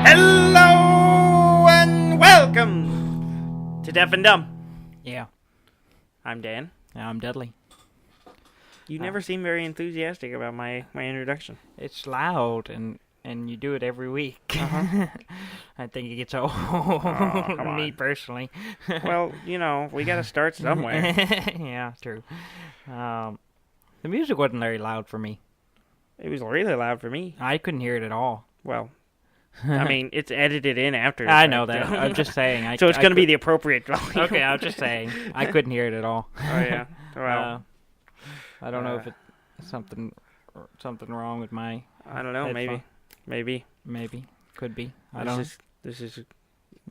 Hello and welcome to Deaf and Dumb. Yeah. I'm Dan. I'm Dudley. You never seem very enthusiastic about my introduction. It's loud, and you do it every week. Uh-huh. I think it gets old. come Me on. personally. Well, we got to start somewhere. Yeah, true. The music wasn't very loud for me. It was really loud for me. I couldn't hear it at all. Well, I mean, it's edited in after. I know that. I'm just saying. So it's going to be the appropriate volume. Okay, I'm just saying. I couldn't hear it at all. Oh, yeah. Well, I don't know if it's something wrong with my I don't know. headphone. Maybe. Maybe. Could be. I don't know. This is.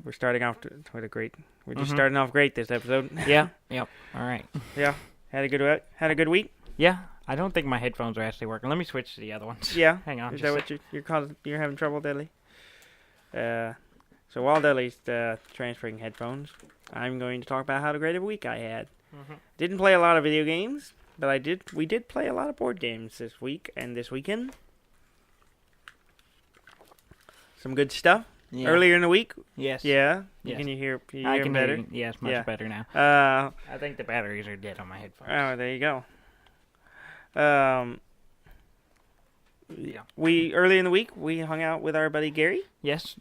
We're starting off with a great. We're just starting off great this episode. Yeah. Yep. All right. Yeah. Had a good week. Yeah. I don't think my headphones are actually working. Let me switch to the other ones. Yeah. Hang on. Is that what you're having trouble, Dudley? So while Dudley's transferring headphones, I'm going to talk about how great of a week I had. Mm-hmm. Didn't play a lot of video games, but we did play a lot of board games this week and this weekend. Some good stuff. Yeah. Earlier in the week. Yes. Yeah. Yes. Can you hear? I can better? hear you. Yes, much better now. I think the batteries are dead on my headphones. Oh, there you go. Yeah. Early in the week we hung out with our buddy Gary. Yes.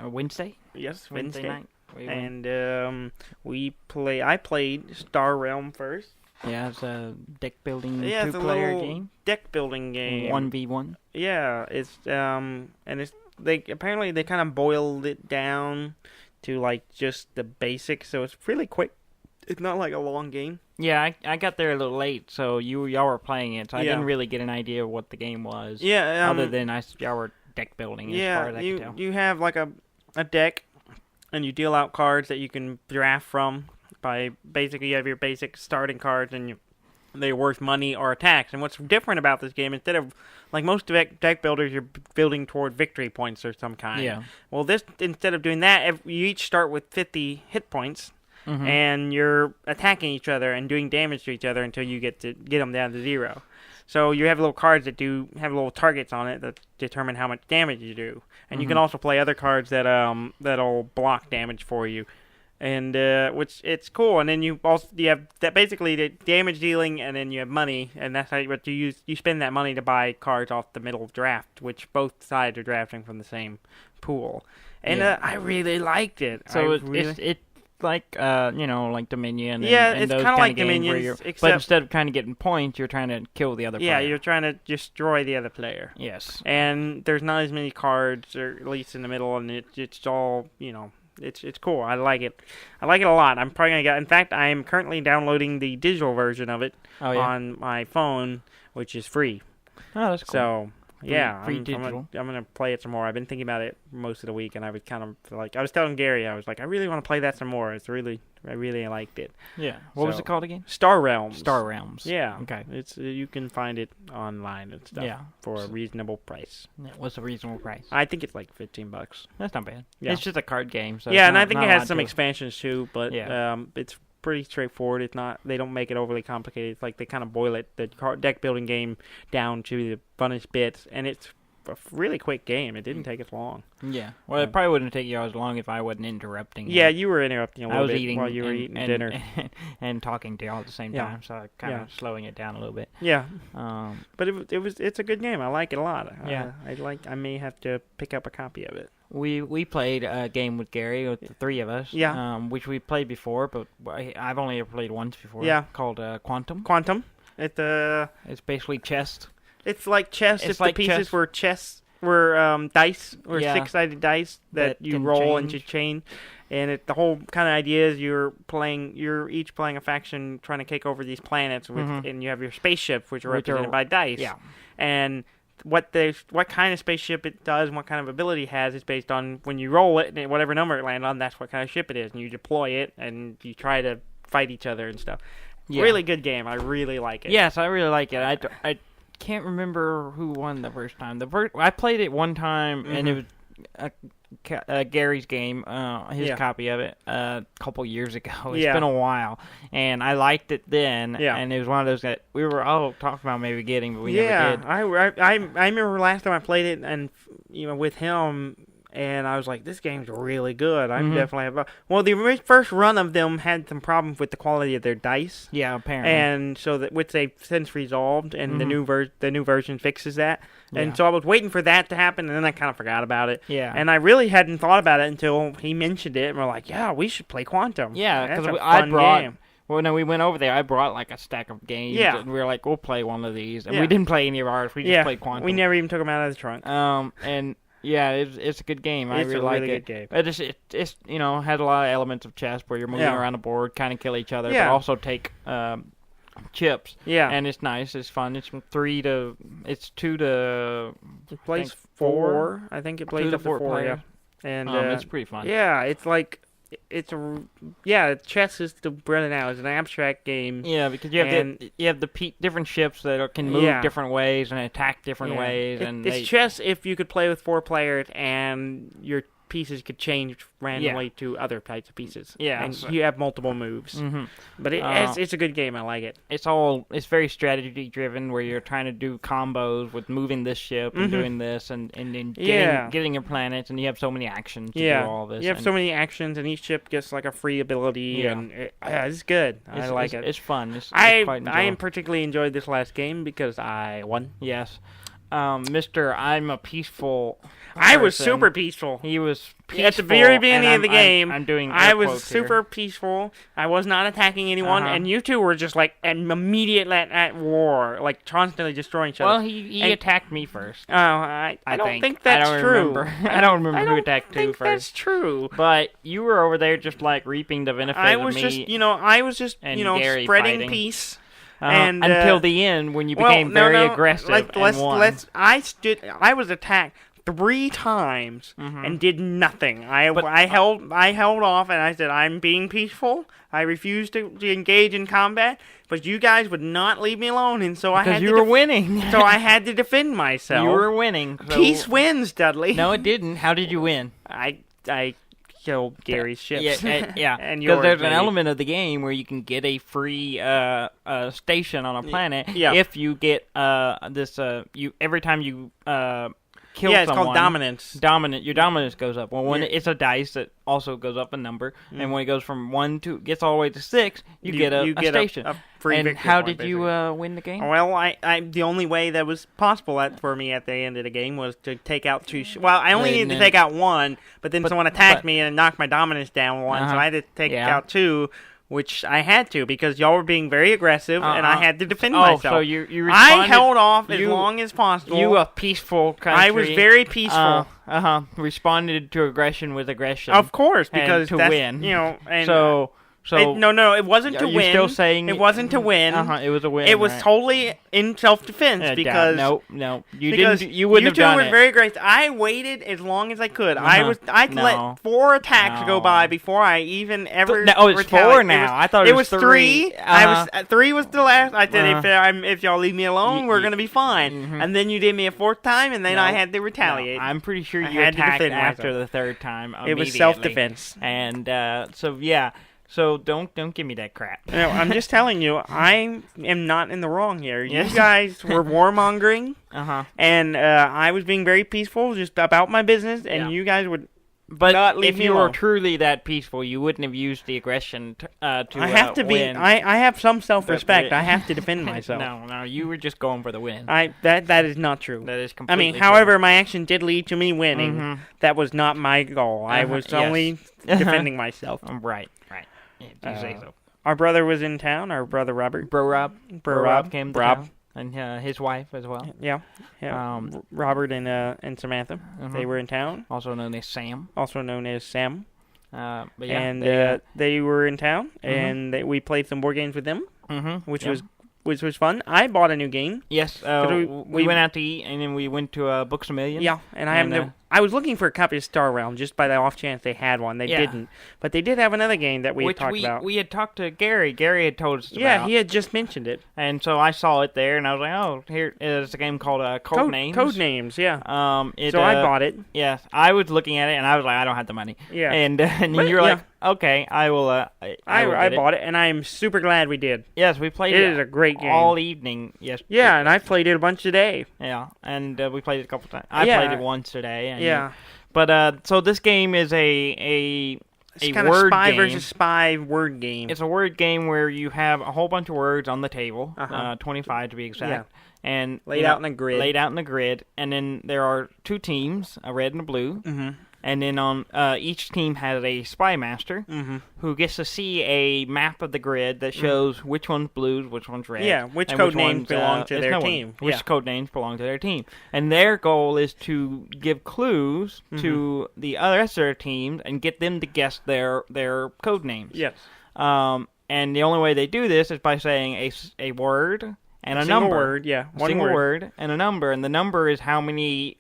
Wednesday. Yes, Wednesday night. And I played Star Realm first. Yeah, it's a deck building It's a two-player little game. Deck building game. 1v1. Yeah, it's they kind of boiled it down to like just the basics, so it's really quick. It's not like a long game. Yeah, I got there a little late, so y'all were playing it, so I Yeah. didn't really get an idea of what the game was. Yeah, other than y'all were deck building as far as I could tell. you have like a deck, and you deal out cards that you can draft from. By basically, you have your basic starting cards, and they're worth money or attacks. And what's different about this game, instead of like most deck builders, you're building toward victory points or some kind. Yeah. Well, this, instead of doing that, you each start with 50 hit points. Mm-hmm. And you're attacking each other and doing damage to each other until you get them down to 0. So you have little cards that have little targets on it that determine how much damage you do, and you can also play other cards that'll block damage for you, and which it's cool. And then you have that basically the damage dealing, and then you have money, and that's what you use. You spend that money to buy cards off the middle draft, which both sides are drafting from the same pool, and I really liked it. So it's like like Dominion. Yeah, and it's those kind of like games Dominion, but instead of kind of getting points, you're trying to kill the other player. Yeah, you're trying to destroy the other player. Yes. And there's not as many cards, or at least in the middle, and it's all, it's cool. I like it. I like it a lot. I'm probably in fact, I am currently downloading the digital version of it on my phone, which is free. Oh, that's cool. So, yeah, free I'm digital. I'm gonna play it some more. I've been thinking about it most of the week, and I was kind of like, I was telling Gary, I was like, I really want to play that some more. I really liked it. Yeah. What was it called again? Star Realms. Star Realms. Yeah. Okay. It's you can find it online and stuff for a reasonable price. What's a reasonable price? I think it's like $15. That's not bad. Yeah. It's just a card game. So yeah, and not, I think not it a has lot some to it. expansions too, but it's pretty straightforward. It's not. They don't make it overly complicated. It's like they kind of boil the deck building game down to the funnest bits, and it's a really quick game. It didn't take us long. Yeah. Well, it probably wouldn't take you as long if I wasn't interrupting. Yeah, you were interrupting a little bit eating while you were eating dinner and talking to y'all at the same time, so kind of slowing it down a little bit. Yeah. But it's a good game. I like it a lot. Yeah. I may have to pick up a copy of it. We played a game with Gary, with the three of us. Yeah. Which we played before, but I've only ever played once before. Yeah. Called Quantum. Quantum. It's basically chess. It's like chess. It's like the pieces chess. were dice, or Yeah. 6-sided dice that you can roll change. into chain. And the whole kind of idea is you're each playing a faction trying to take over these planets, and you have your spaceships, which are represented by dice. Yeah. And what kind of spaceship it does and what kind of ability it has is based on when you roll it, and whatever number it lands on, that's what kind of ship it is. And you deploy it, and you try to fight each other and stuff. Yeah. Really good game. I really like it. Yes, I really like it. I can't remember who won the first time. I played it one time, and it was Gary's game, his copy of it, a couple years ago. It's been a while, and I liked it then. Yeah. And it was one of those that we were all talking about maybe getting, but we never did. I remember last time I played it, and with him, and I was like, this game's really good. I'm definitely well, the first run of them had some problems with the quality of their dice. Yeah, apparently. And so which they've since resolved, and the new version fixes that. Yeah. And so I was waiting for that to happen, and then I kind of forgot about it. Yeah. And I really hadn't thought about it until he mentioned it, and we're like, yeah, we should play Quantum. Yeah, that's because a fun game. Well, no, we went over there. I brought like a stack of games. Yeah. And we were like, we'll play one of these. And we didn't play any of ours. We just played Quantum. We never even took them out of the trunk. And yeah, it's a good game. I It's really a like really it. good game. It's had a lot of elements of chess where you're moving around the board, kind of kill each other, but also take chips. Yeah. And it's nice. It's fun. It's 2 to... It plays 4. I think it plays 2 to up to 4 4, players. And it's pretty fun. Yeah, it's like... chess is the bread and now. It's an abstract game. Yeah, because you have the different ships that can move different ways and attack different ways. It's chess if you could play with 4 players and your pieces could change randomly to other types of pieces. Yeah, and you have multiple moves. But it's a good game. I like it. It's very strategy driven, where you're trying to do combos with moving this ship and doing this and then getting your planets, and you have so many actions to do all this. You have so many actions, and each ship gets like a free ability, and it's good. I like it. It's fun. I particularly enjoyed this last game because I won. Yes. Mr. I'm a peaceful person. I was super peaceful. He was peaceful. At the very beginning of the game, I was super peaceful. I was not attacking anyone, and you two were just like immediately at war, like constantly destroying each other. Well, he attacked me first. Oh, I don't think that's true. I don't remember who attacked who first. That's true. But you were over there just like reaping the benefits of me. I was just Gary spreading fighting. Peace. And until the end, when you became very aggressive and won. I was attacked 3 times and did nothing. I held off, and I said, I'm being peaceful. I refused to engage in combat, but you guys would not leave me alone, and so because you were winning. So I had to defend myself. You were winning. So... Peace wins, Dudley. No, it didn't. How did you win? I killed Gary's ships. Yeah. Because there's an element of the game where you can get a free station on a planet if you get every time you kill someone. It's called dominance. Your dominance goes up. Well, when it's a dice that also goes up a number, and when it goes from 1 to gets all the way to 6, you get a station. A free and how did you win the game? Well, I the only way that was possible for me at the end of the game was to take out 2. I only needed to take out 1, but then someone attacked me and knocked my dominance down 1, so I had to take out 2. Which I had to, because y'all were being very aggressive, and I had to defend myself. So you responded, I held off as long as possible. You a peaceful country. I was very peaceful. Responded to aggression with aggression. Of course, because to win. And no, it wasn't to win. Still saying it wasn't to win. It was a win. It was totally in self-defense because no, you didn't. You wouldn't have done it. You two were very great. I waited as long as I could. I let 4 attacks go by before I even ever. It's 4 now. I thought it was 3. 3 was the last. I said if y'all leave me alone, we're gonna be fine. And then you did me a 4th time, and then I had to retaliate. No, I'm pretty sure you attacked after the 3rd time. It was self-defense, and so yeah. So don't give me that crap. No, I'm just telling you, I am not in the wrong here. You guys were warmongering, and I was being very peaceful, just about my business, and you guys would not leave me alone. If you were truly that peaceful, you wouldn't have used the aggression to I have to win. I have some self-respect. I have to defend myself. No, you were just going for the win. That is not true. That is completely true. However, my action did lead to me winning. That was not my goal. I was only defending myself. Right. You say so. Our brother was in town. Our brother Robert. Bro Rob came to town. And his wife as well. Yeah. Robert and Samantha. They were in town. Also known as Sam. They were in town, and we played some board games with them, which was fun. I bought a new game. Yes, we went out to eat, and then we went to Books A Million. Yeah, and I was looking for a copy of Star Realm just by the off chance they had one. They didn't, but they did have another game that we had talked about. We had talked to Gary. Gary had told us about. Yeah, he had just mentioned it, and so I saw it there, and I was like, "Oh, here is a game called Codenames." Codenames, yeah. So I bought it. Yes, I was looking at it, and I was like, "I don't have the money." Yeah, and you were like, "Okay, I will." I bought it, and I am super glad we did. Yes, we played it. It is a great game all evening. Yes. Yeah, and I played it a bunch today. Yeah, and we played it a couple times. I played it once today. And But so this game is a It's kind of word spy game. versus spy word game. It's a word game where you have a whole bunch of words on the table, Uh-huh. 25 to be exact, Yeah. and Laid out in a grid. Laid out in a grid, and then there are two teams, a red and a blue, Mm-hmm. and then on each team has a spy master who gets to see a map of the grid that shows which one's blues, which one's red. Yeah, which and code which names one's, belong to their team. Which Yeah. code names belong to their team. And their goal is to give clues to the rest of their teams and get them to guess their code names. Yes. And the only way they do this is by saying a word and a single number. word, yeah. A single word and a number. And the number is how many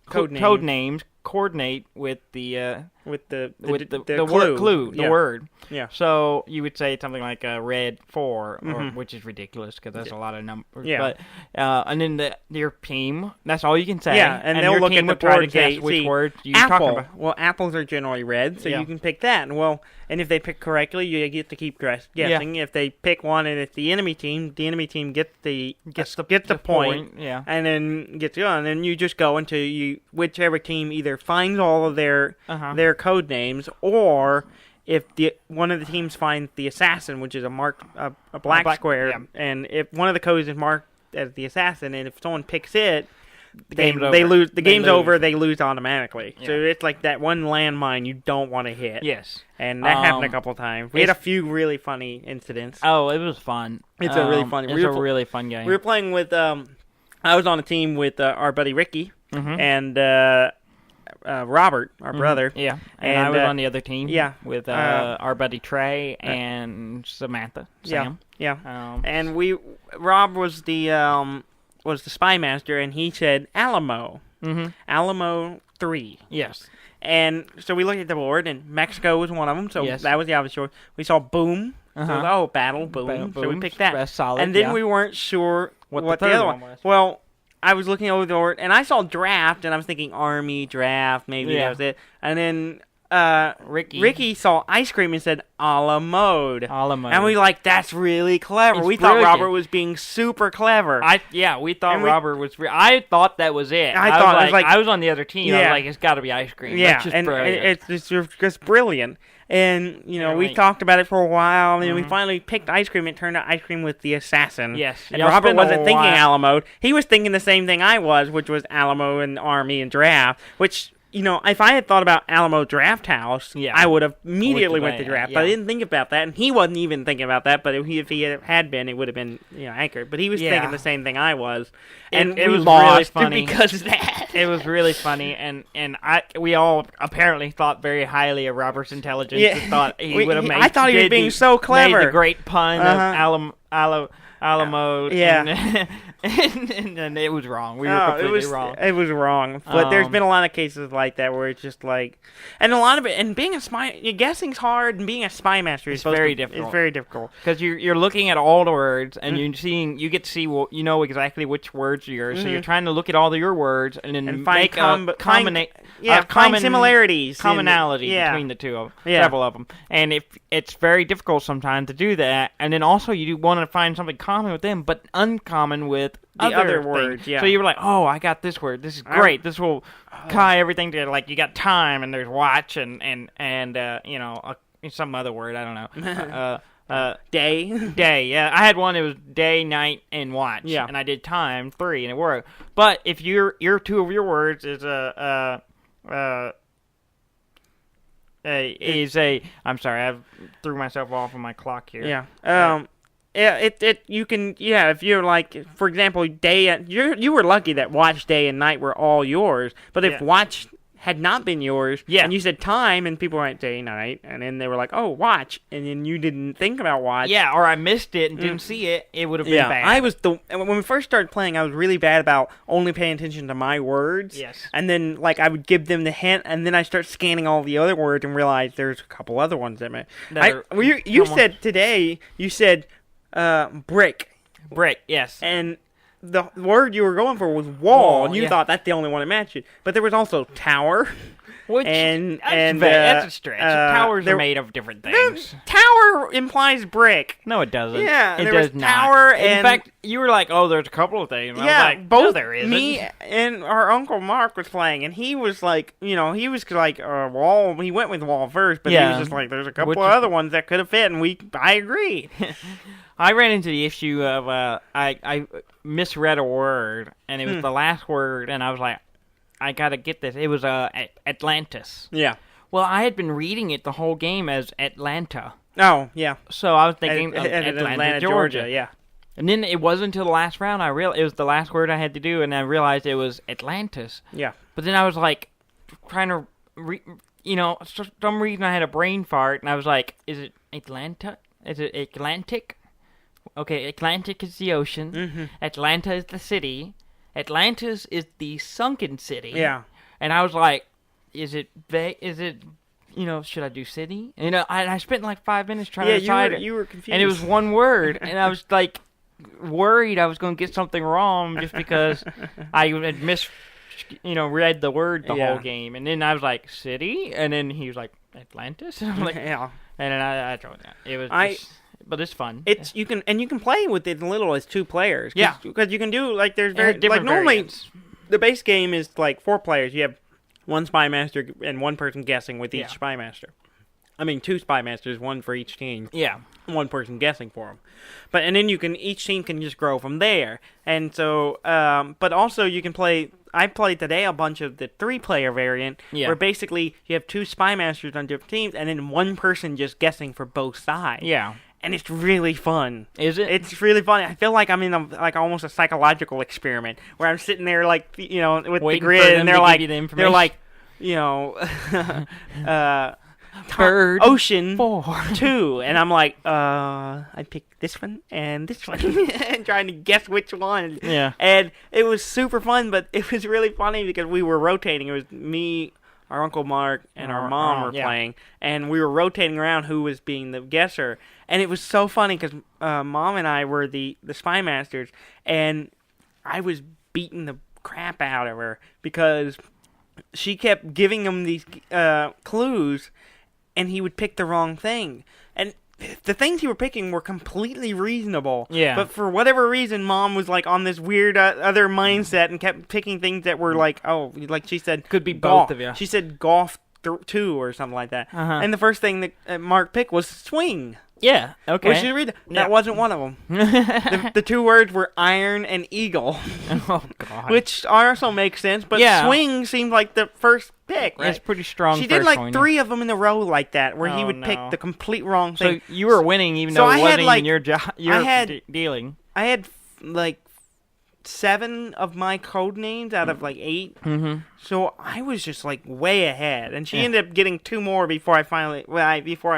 code names coordinate with the clue. the Yeah. word. Yeah. So you would say something like red 4, which is ridiculous because that's a lot of numbers. Yeah. But and then your team, that's all you can say. Yeah, and they'll your look team at the will try to board, guess say, which see, word you're talking apple. about. Well, apples are generally red, so Yeah. you can pick that. And if they pick correctly, you get to keep guessing. If they pick one and it's the enemy team gets the point. Yeah. And then gets it on, and you just go until whichever team either finds all of their code names, or if one of the teams finds the assassin, which is a black square, yeah. and if one of the codes is marked as the assassin, and if someone picks it, they game's lose. The They game's lose. over. They lose automatically. Yeah. So it's like that one landmine you don't want to hit. Yes. And that happened a couple times. We had a few really funny incidents. Oh, it was fun. It's a really funny. It's a really fun game. We were playing with. I was on a team with our buddy Ricky and Robert, our brother. Yeah, and I was on the other team. Yeah. With our buddy Trey and Samantha. Sam. Yeah. And Rob was the spy master, and he said Alamo. Alamo 3. Yes. And so we looked at the board, and Mexico was one of them. So Yes. that was the obvious choice. We saw boom. So battle, boom. So we picked that. That's solid. And then we weren't sure what the the third other one one was. Well, I was looking over the board, and I saw draft, and I was thinking army, draft, maybe that was it. And then Ricky saw ice cream and said a la mode. A la mode. And we that's really clever. It's we brilliant. thought Robert was being super clever. We thought Robert was. I thought that was it. I was on the other team. I was like, it's got to be ice cream. Yeah, That's just and brilliant. it's just brilliant. And, we talked about it for a while, and we finally picked ice cream. It turned out ice cream was the assassin. Yes. And Robert wasn't thinking Alamo. He was thinking the same thing I was, which was Alamo and Army and Draft, which... if I had thought about Alamo Draft House, I would have immediately went to draft. But I didn't think about that, and he wasn't even thinking about that. But if he had been, it would have been accurate. But he was thinking the same thing I was, and it we was lost really funny because of that. It was really funny, and we all apparently thought very highly of Robert's intelligence. Yeah. And thought he would have made. I thought he was being so clever. Made the great pun of Alamo. Yeah. And it was wrong. We were completely wrong. It was wrong. But there's been a lot of cases like that where it's just and a lot of it, and being a spy, guessing's hard, and being a spy master is very difficult. It's very difficult. Because you're looking at all the words, and you get to see, exactly which words are yours. So you're trying to look at all of your words, and then find find similarities, commonality between the two of them, several of them. And it's very difficult sometimes to do that. And then also you want to find something common with them, but uncommon with the other words. Yeah. So you were like, oh, I got this word. This is great. This will tie everything together. You got time, and there's watch, and some other word. I don't know. Day. Yeah, I had one. It was day, night, and watch. Yeah. And I did time 3, and it worked. But if your two of your words is I'm sorry, I threw myself off on my clock here. Yeah. You can if you're for example you were lucky that watch, day, and night were all yours, but if watch had not been yours, and you said time, and people went day, night, and then they were like, oh, watch, and then you didn't think about watch. Yeah, or I missed it and didn't see it, it would have been bad. When we first started playing, I was really bad about only paying attention to my words. Yes. And then, I would give them the hint, and then I start scanning all the other words and realize there's a couple other ones that you said today, brick. Brick, yes. And the word you were going for was wall, and you thought that's the only one that matched it. But there was also tower, That's a stretch. Towers are made of different things. Tower implies brick. No, it doesn't. Yeah, it there does was not. tower, In fact, you were like, "Oh, there's a couple of things." And yeah, I was like, both no, there isn't. me and our Uncle Mark was playing, and he was like, he was like wall. He went with wall first, but he was just like, "There's a couple of other ones that could have fit," and I agreed. I ran into the issue of I misread a word, and it was the last word, and I was like, I gotta get this. It was Atlantis. Yeah. Well, I had been reading it the whole game as Atlanta. Oh, yeah. So I was thinking of Atlanta, Georgia. Yeah. And then it wasn't until the last round it was the last word I had to do, and I realized it was Atlantis. Yeah. But then I was like, trying to, for some reason I had a brain fart, and I was like, is it Atlanta? Is it Atlantic? Okay, Atlantic is the ocean. Mm-hmm. Atlanta is the city. Atlantis is the sunken city. Yeah. And I was like, should I do city? And, I spent like 5 minutes trying to decide it. You were confused. And it was one word, and I was like worried I was going to get something wrong just because I had read the word the whole game. And then I was like, city? And then he was like, Atlantis? And I'm like, yeah. And then I tried that. It was but it's fun. You can play with it as little as 2 players. Yeah. Because you can do, like, there's different normally, variants. The base game is, like, 4 players. You have 1 spy master and 1 person guessing with each spy master. I mean, 2 spy masters, 1 for each team. Yeah. 1 person guessing for them. And then each team can just grow from there. And so, but also you can play, I played today a bunch of the 3-player variant, where basically you have 2 spy masters on different teams, and then 1 person just guessing for both sides. Yeah. And it's really fun. Is it? It's really fun. I feel like I'm in almost a psychological experiment where I'm sitting there with waiting the grid, and they're like, Bird Ocean 4 2, and I'm like, I picked this one and this one, and trying to guess which one. Yeah. And it was super fun, but it was really funny because we were rotating. It was me, our Uncle Mark, and our mom were playing, and we were rotating around who was being the guesser. And it was so funny because Mom and I were the spy masters, and I was beating the crap out of her because she kept giving him these clues, and he would pick the wrong thing. And the things he were picking were completely reasonable. Yeah. But for whatever reason, Mom was like on this weird other mindset and kept picking things that were like, like she said, could be golf. both of you. She said golf 2 or something like that. Uh-huh. And the first thing that Mark picked was swing. Yeah, okay. We should read that. That wasn't one of them. the 2 words were iron and eagle. Oh, God. Which also makes sense, but swing seemed like the first pick, right? It's pretty strong. She did like 3 of them in a row like that, where he would pick the complete wrong thing. So you were winning even though it wasn't even your job. Dealing. I had like 7 of my code names out of like 8. Mm-hmm. So I was just like way ahead, and she ended up getting 2 more before I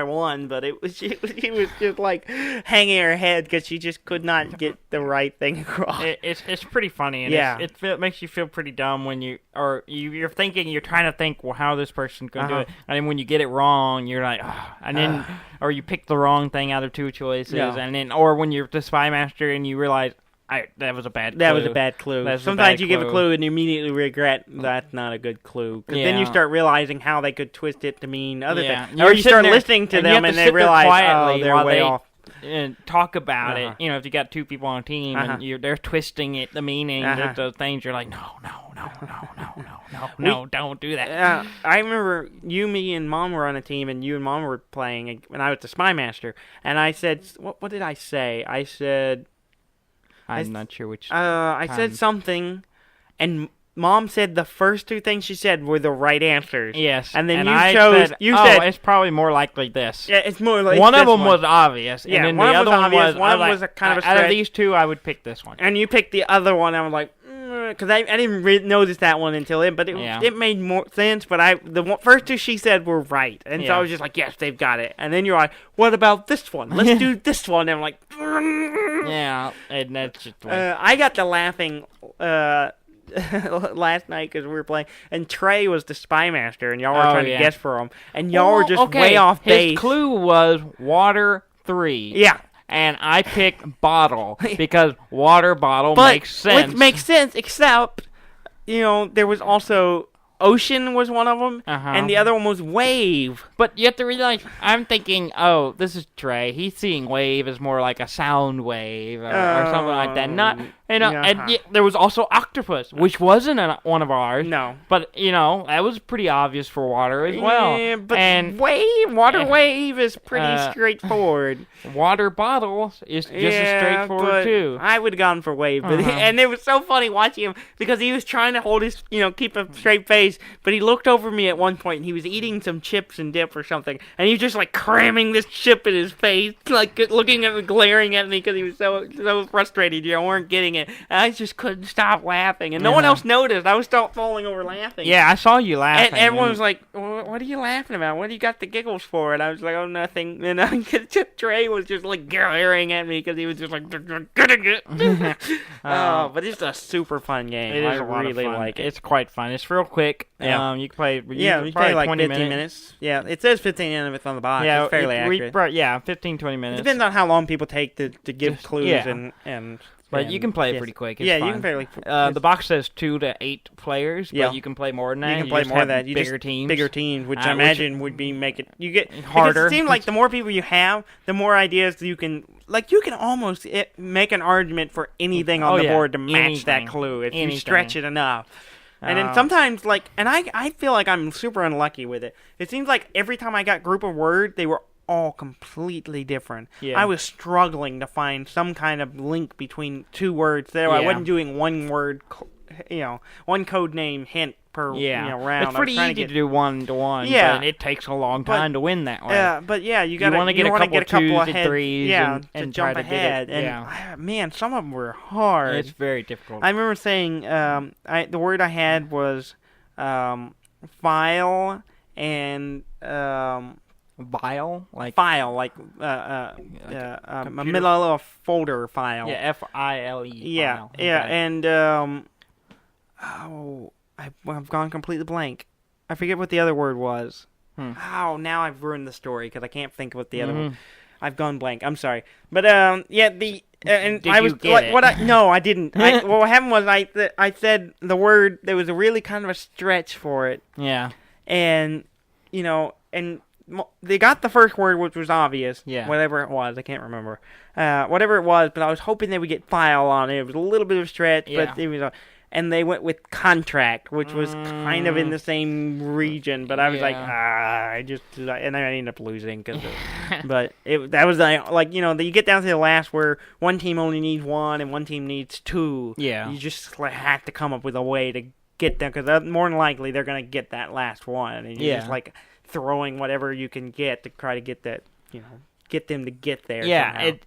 won. But she was just like hanging her head because she just could not get the right thing across. It's pretty funny, and it makes you feel pretty dumb when you're trying to think, well, how this person's gonna do it, and then when you get it wrong, you're like, and then or you pick the wrong thing out of 2 choices, and then or when you're the spy master and you realize. That was a bad clue. That was a bad clue. Sometimes you give a clue and you immediately regret that's not a good clue. Because then you start realizing how they could twist it to mean other things. Or you start listening to them and they realize, they're way off. And talk about it. If you got 2 people on a team and they're twisting it, the meaning of those things, you're like, no, don't do that. I remember me, and Mom were on a team, and you and Mom were playing, and I was the spy master. And I said, what did I say? I said... I'm not sure which. I said something, and Mom said the first 2 things she said were the right answers. Yes, and then you said it's probably more likely this. Yeah, it's more like one of them was obvious. Yeah, and then one the of other them one was obvious. was. One was a kind of a stretch. Out of these 2, I would pick this one. And you picked the other one. I was like, because I didn't notice that one until it, but it made more sense. But the first 2 she said were right, and so I was just like, yes, they've got it. And then you're like, what about this one? Let's do this one. And I'm like, yeah, and that's just. I got to laughing last night because we were playing, and Trey was the spy master, and y'all were trying to guess for him, and y'all were just way off base. His clue was water 3. Yeah. And I picked bottle because water bottle makes sense. Which makes sense, except, there was also Ocean was one of them, Uh-huh. and the other one was Wave. But you have to realize, I'm thinking, oh, this is Trey. He's seeing wave as more like a sound wave or something like that. Not, and there was also octopus, which wasn't one of ours. No. But, that was pretty obvious for water as well. Yeah, but and water wave is pretty straightforward. Water bottle is just as straightforward, too. I would have gone for Wave. But and it was so funny watching him because he was trying to hold his, keep a straight face, but he looked over me at one point and he was eating some chips and dip or something, and he was just like cramming this chip in his face, like looking at me, glaring at me because he was so frustrated. You weren't getting it. And I just couldn't stop laughing, and no one else noticed. I was falling over laughing. Yeah, I saw you laughing. And everyone was like, "What are you laughing about? What do you got the giggles for?" And I was like, "Oh, nothing." And Trey was just like glaring at me because he was just like, "Getting it." But it's a super fun game. It is a lot of fun. Like it. It's quite fun. It's real quick. Yeah. You can play. You play like 20 15 minutes. Yeah, it says 15 minutes on the box. Yeah, it's fairly accurate. 15, 20 minutes. It depends on how long people take to give clues and. But you can play it pretty quick. It's fun. You can play the box says 2 to 8 players, but you can play more than that. You can play more than that. Bigger teams. Bigger teams, which I imagine would be make it harder. It seems like the more people you have, the more ideas you can. Like you can almost make an argument for anything on the board to match that clue if you stretch it enough. And then sometimes, and I feel like I'm super unlucky with it. It seems like every time I got group of words, they were all completely different. Yeah. I was struggling to find some kind of link between two words there. Yeah. I wasn't doing one word, one code name hint per round. It's pretty easy to do one-to-one, but it takes a long time to win that way. Yeah, but you want to get a couple of twos ahead, and threes and jump try ahead. To get it. And man, some of them were hard. It's very difficult. I remember saying the word I had was file and file, a middle of a folder file. Yeah, F-I-L-E. Yeah, file. yeah, Okay. and I've gone completely blank. I forget what the other word was. Oh, now I've ruined the story because I can't think of what the other one. I've gone blank. I'm sorry, but and Did I was you get it? No, I didn't. What happened was I said the word. There was a really kind of a stretch for it. Yeah, and they got the first word, which was obvious. Yeah. Whatever it was, I can't remember. Whatever it was, but I was hoping they would get file on it. It was a little bit of a stretch, but it was. And they went with contract, which was kind of in the same region. But I was like, and I ended up losing but that was you get down to the last where one team only needs one and one team needs two. Yeah. You just have to come up with a way to get them because more than likely they're gonna get that last one, and you're just throwing whatever you can get to try to get that, get them to get there. Yeah. somehow.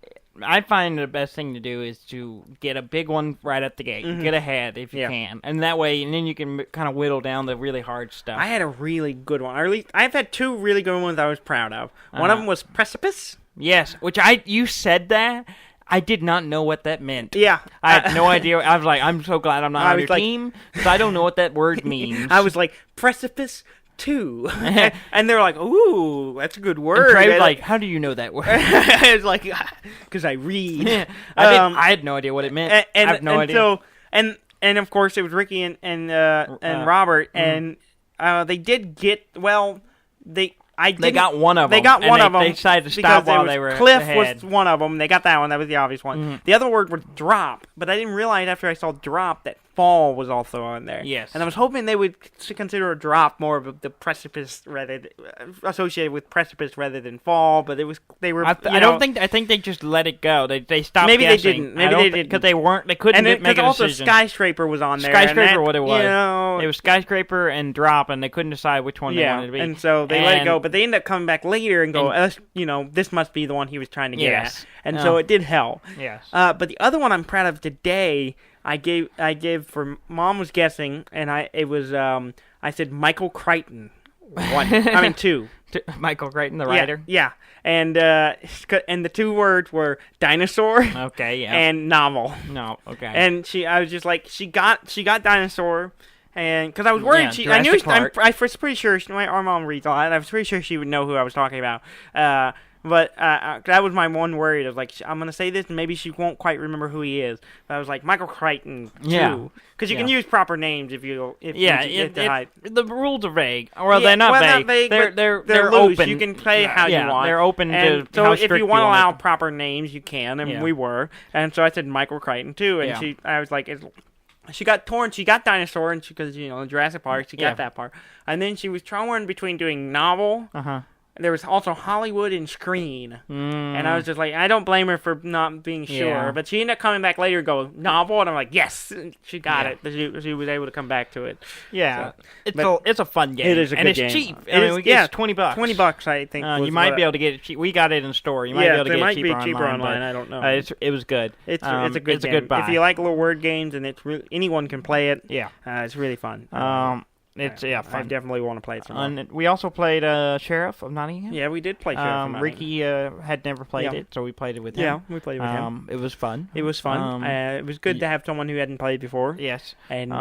I find the best thing to do is to get a big one right at the gate. Get ahead if you can. And that way, and then you can kind of whittle down the really hard stuff. I had a really good one. Or at least I've had two really good ones I was proud of. One of them was Precipice. Yes, which you said that. I did not know what that meant. Yeah. I had no idea. I was like, I'm so glad I'm not on your team because I don't know what that word means. I was like, Precipice 2. And they're like, ooh, that's a good word. And Trey was like, how do you know that word? It's like, because I read. I had no idea what it meant. I have no idea. So, and of course, it was Ricky and Robert, and they did get, they got one of them. They got one of them. They decided to stop while they were Cliff ahead. was one of them. They got that one. That was the obvious one. The other word was drop, but I didn't realize after I saw drop that fall was also on there. Yes. And I was hoping they would consider a drop more of the precipice associated with precipice rather than fall, but I think they just let it go. They stopped Maybe guessing. They didn't. Maybe they didn't. Because they couldn't make a decision. And also Skyscraper was on there. Skyscraper, what it was. It was Skyscraper and Drop, and they couldn't decide which one they wanted to be. And so they let it go, but they ended up coming back later and go, this must be the one he was trying to get at. And so it did help. Yes. But the other one I'm proud of today, I gave for Mom was guessing, and I said Michael Crichton. 2. Michael Crichton, the writer. Yeah. And the two words were dinosaur. Okay, yeah. And novel. No, okay. And I was just like, she got dinosaur. And because I was worried, I was pretty sure our mom reads a lot, and I was pretty sure she would know who I was talking about. But that was my one worry. I was like, I'm going to say this, and maybe she won't quite remember who he is. But I was like, Michael Crichton, too. Yeah. Because you can use proper names if you the rules are vague. Well, they're not vague. They're loose. open. You can play how you want. They're open and to so how if strict you want to want allow it. proper names, you can, and we were. And so I said Michael Crichton, too. And I was like, she got torn. She got dinosaur, and because in Jurassic Park, she got that part. And then she was torn between doing novel. There was also Hollywood and screen. And I was just like, I don't blame her for not being sure. Yeah. But she ended up coming back later and go, novel? And I'm like, yes, she got it. She was able to come back to it. Yeah. So, it's a fun game. It is a good game. And it's cheap. It's $20. $20, I think. You might be able to get it cheap. We got it in store. You might be able to get it cheaper online. I don't know. It was good. It's a good game. A good buy. If you like little word games and anyone can play it, yeah, it's really fun. It's fun. I definitely want to play it some more. We also played Sheriff of Nottingham. Yeah, we did play Sheriff of Nottingham. Ricky had never played it, so we played it with him. Yeah, we played with him. It was fun. It was fun. It was good to have someone who hadn't played before. Yes. And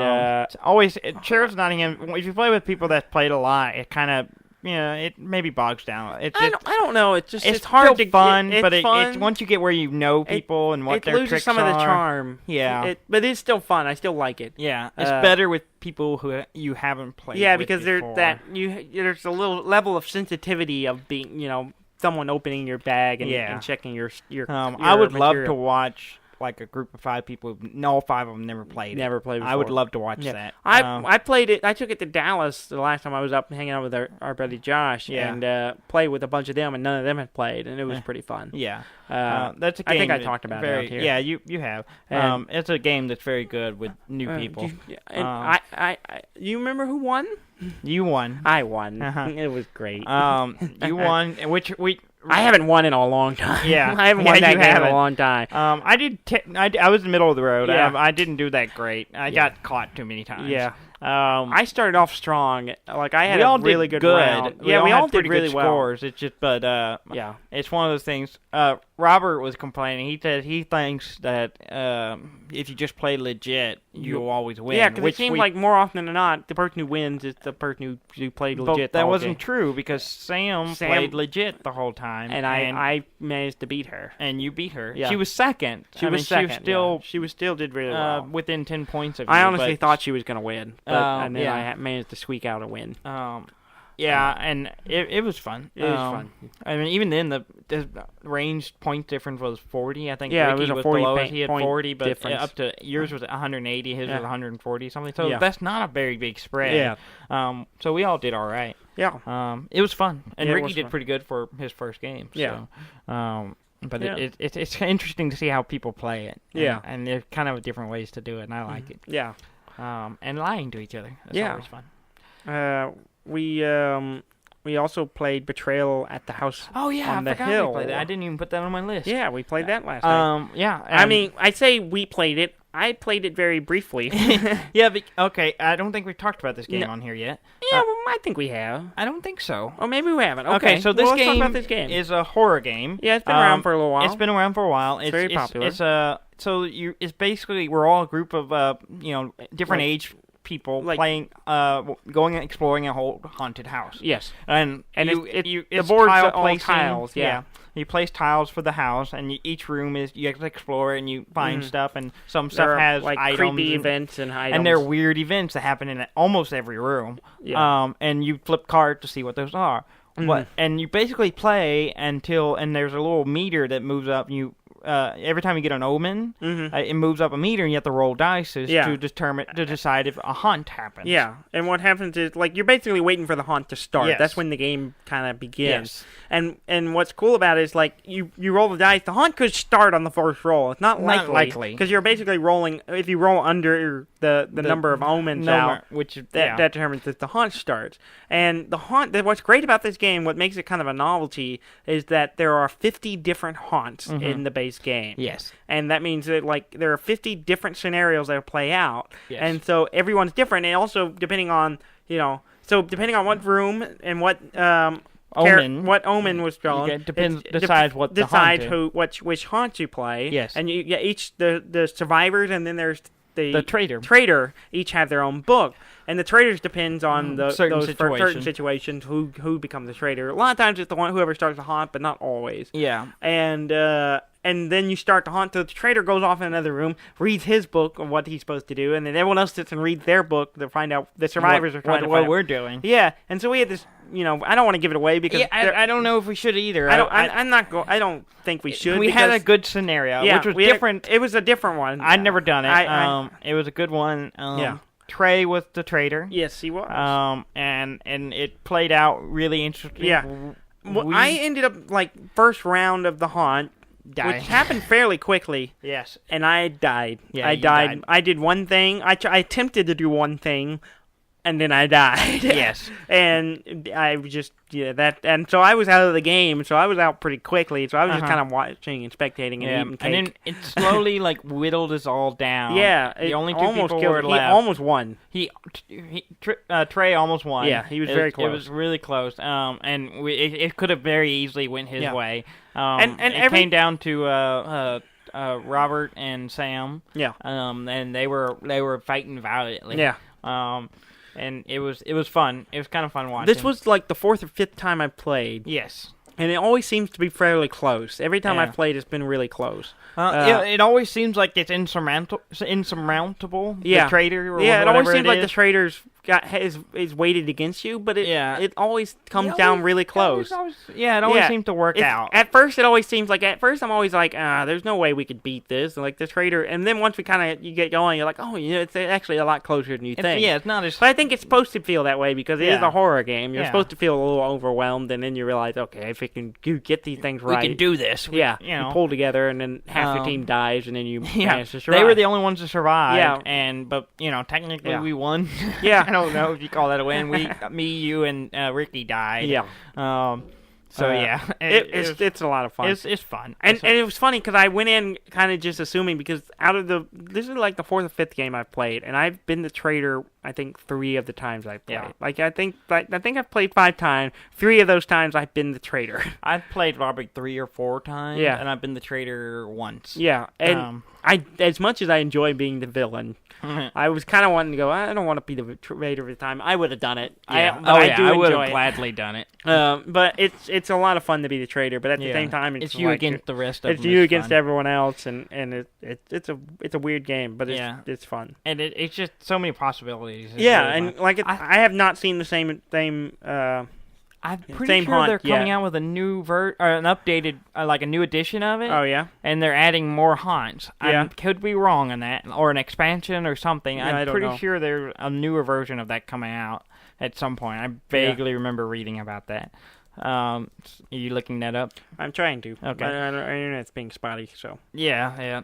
Sheriff of Nottingham, if you play with people that played a lot, it kind of... it maybe bogs down. I don't know. It's hard to fun, it's but fun. Once you get where you know people and what their tricks are, it loses some of the charm. Yeah, but it's still fun. I still like it. Yeah, it's better with people who you haven't played. Yeah, with because before. there's a little level of sensitivity of being someone opening your bag and checking your I would material. love to watch. Like a group of 5 people, all 5 of them never played. Never played before. I would love to watch that. I played it. I took it to Dallas the last time I was up hanging out with our buddy Josh and played with a bunch of them, and none of them had played, and it was pretty fun. Yeah, that's a game. I think I talked about it out here. Yeah, you have. It's a game that's very good with new people. You remember who won? You won. I won. It was great. You won, I haven't won in a long time. Yeah, I haven't won that game in a long time. I was in the middle of the road. Yeah. I didn't do that great. I got caught too many times. Yeah. I started off strong. Like I had a really good round. Yeah, we all did really good well. Scores. It's just, it's one of those things. Robert was complaining. He said he thinks that if you just play legit, you'll always win. Yeah, because it seems like more often than not, the person who wins is the person who played legit. But that wasn't true because Sam played legit the whole time, and I managed to beat her. And you beat her. Yeah. She was second. She was still did really well, within 10 points of you. I honestly thought she was going to win, and then I managed to squeak out a win. Yeah, and it was fun. It was fun. I mean, even then, the range point difference was 40. I think Ricky was a the 40 lowest. He had 40, but difference. Up to yours was 180. His was 140 something. So that's not a very big spread. Yeah. So we all did all right. Yeah. It was fun, and Ricky did fun. pretty good for his first game. So. Yeah. But it's interesting to see how people play it. Yeah. And there's kind of different ways to do it, and I like it. Yeah. And lying to each other. That's always fun. We also played Betrayal at the House. Oh yeah, on I the forgot hill. we played that. I didn't even put that on my list. Yeah, we played that last night. Yeah. I mean, I'd say we played it. I played it very briefly. Yeah, okay. I don't think we've talked about this game on here yet. Yeah, I think we have. I don't think so. Oh, maybe we haven't. Okay, so let's talk about this game. Is a horror game. Yeah, it's been around for a little while. It's been around for a while. It's very popular. It's basically we're all a group of different age people playing, going and exploring a whole haunted house. Yes, and the it's board's tile all placing, tiles. Yeah. You place tiles for the house, and each room you have to explore and you find stuff, and some stuff has items, creepy events and items, and there are weird events that happen in almost every room. Yeah. And you flip cards to see what those are. And you basically play and there's a little meter that moves up. Every time you get an omen, it moves up a meter, and you have to roll dice to decide if a haunt happens. Yeah, and what happens is you're basically waiting for the haunt to start. Yes. That's when the game kind of begins. Yes. And what's cool about it is you roll the dice. The haunt could start on the first roll. It's not likely because you're basically rolling. If you roll under the number of omens that determines if the haunt starts. And the haunt. What's great about this game, what makes it kind of a novelty, is that there are 50 different haunts in the base game. Yes. And that means that there are 50 different scenarios that play out. Yes. And so everyone's different, and also depending on what room and what omen was drawn, decides which haunt you play. Yes. And you get each the survivors, and then there's the traitor. each have their own book. And the traitors depends on certain certain situations who becomes the traitor. A lot of times it's the one whoever starts the haunt, but not always. Yeah. And then you start the haunt. So the traitor goes off in another room, reads his book of what he's supposed to do, and then everyone else sits and reads their book to find out the survivors are trying to find what out we're doing. Yeah, and so we had this. I don't want to give it away because I don't know if we should either. I don't think we should. We had a good scenario, which was different. It was a different one. I'd never done it. It was a good one. Trey was the traitor. Yes, he was. And it played out really interesting. Yeah. I ended up first round of the haunt, which happened fairly quickly. Yes. And I died. Yeah, I died. I did one thing. I attempted to do one thing. And then I died. Yes. And I just, and so I was out of the game, so I was out pretty quickly, so I was just kind of watching and spectating and eating cake. And then it slowly, whittled us all down. Yeah. The only two people were left. He almost won. Trey almost won. Yeah, he was very close. It was really close. And it could have very easily went his way. And it came down to Robert and Sam. Yeah. And they were fighting valiantly. Yeah. And it was fun. It was kind of fun watching. This was the fourth or fifth time I played. Yes. And it always seems to be fairly close. Every time I've played, it's been really close. It always seems like it's insurmountable. Yeah. The traitor. It always seems like the traitor's is weighted against you, but it always comes down really close. It always seems to work out. At first, it always seems like. At first, I'm always like, there's no way we could beat this. Like the traitor, and then once you get going, you're like, oh, it's actually a lot closer than you think. Yeah, it's not as. But I think it's supposed to feel that way because it is a horror game. You're supposed to feel a little overwhelmed, and then you realize, okay, if you get these things right, we can do this. You pull together, and then half your team dies, and then you manage to survive. They were the only ones to survive. Yeah, but technically we won. Yeah, I don't know if you call that a win. You, and Ricky died. Yeah. It's a lot of fun. It's fun. And it was funny because I went in kind of just assuming because this is the fourth or fifth game I've played, and I've been the traitor. I think 3 of the times I've played. Yeah. I think I've played 5 times. 3 of those times I've been the traitor. I've played probably 3 or 4 times. Yeah. And I've been the traitor once. Yeah. And as much as I enjoy being the villain, I was kind of wanting to go, I don't want to be the traitor every time. I would have done it. Yeah. I would have gladly done it. But it's a lot of fun to be the traitor. But at the same time, it's you against the rest of them. It's you against everyone else, and it's a weird game, but it's fun. And it's just so many possibilities. Yeah, really and I have not seen the same. I'm pretty sure they're coming out with a new an updated, a new edition of it. Oh yeah, and they're adding more haunts. Yeah. I could be wrong on that, or an expansion or something. Yeah, I'm pretty sure there's a newer version of that coming out at some point. I vaguely remember reading about that. Are you looking that up? I'm trying to. Okay, our internet's being spotty, so yeah.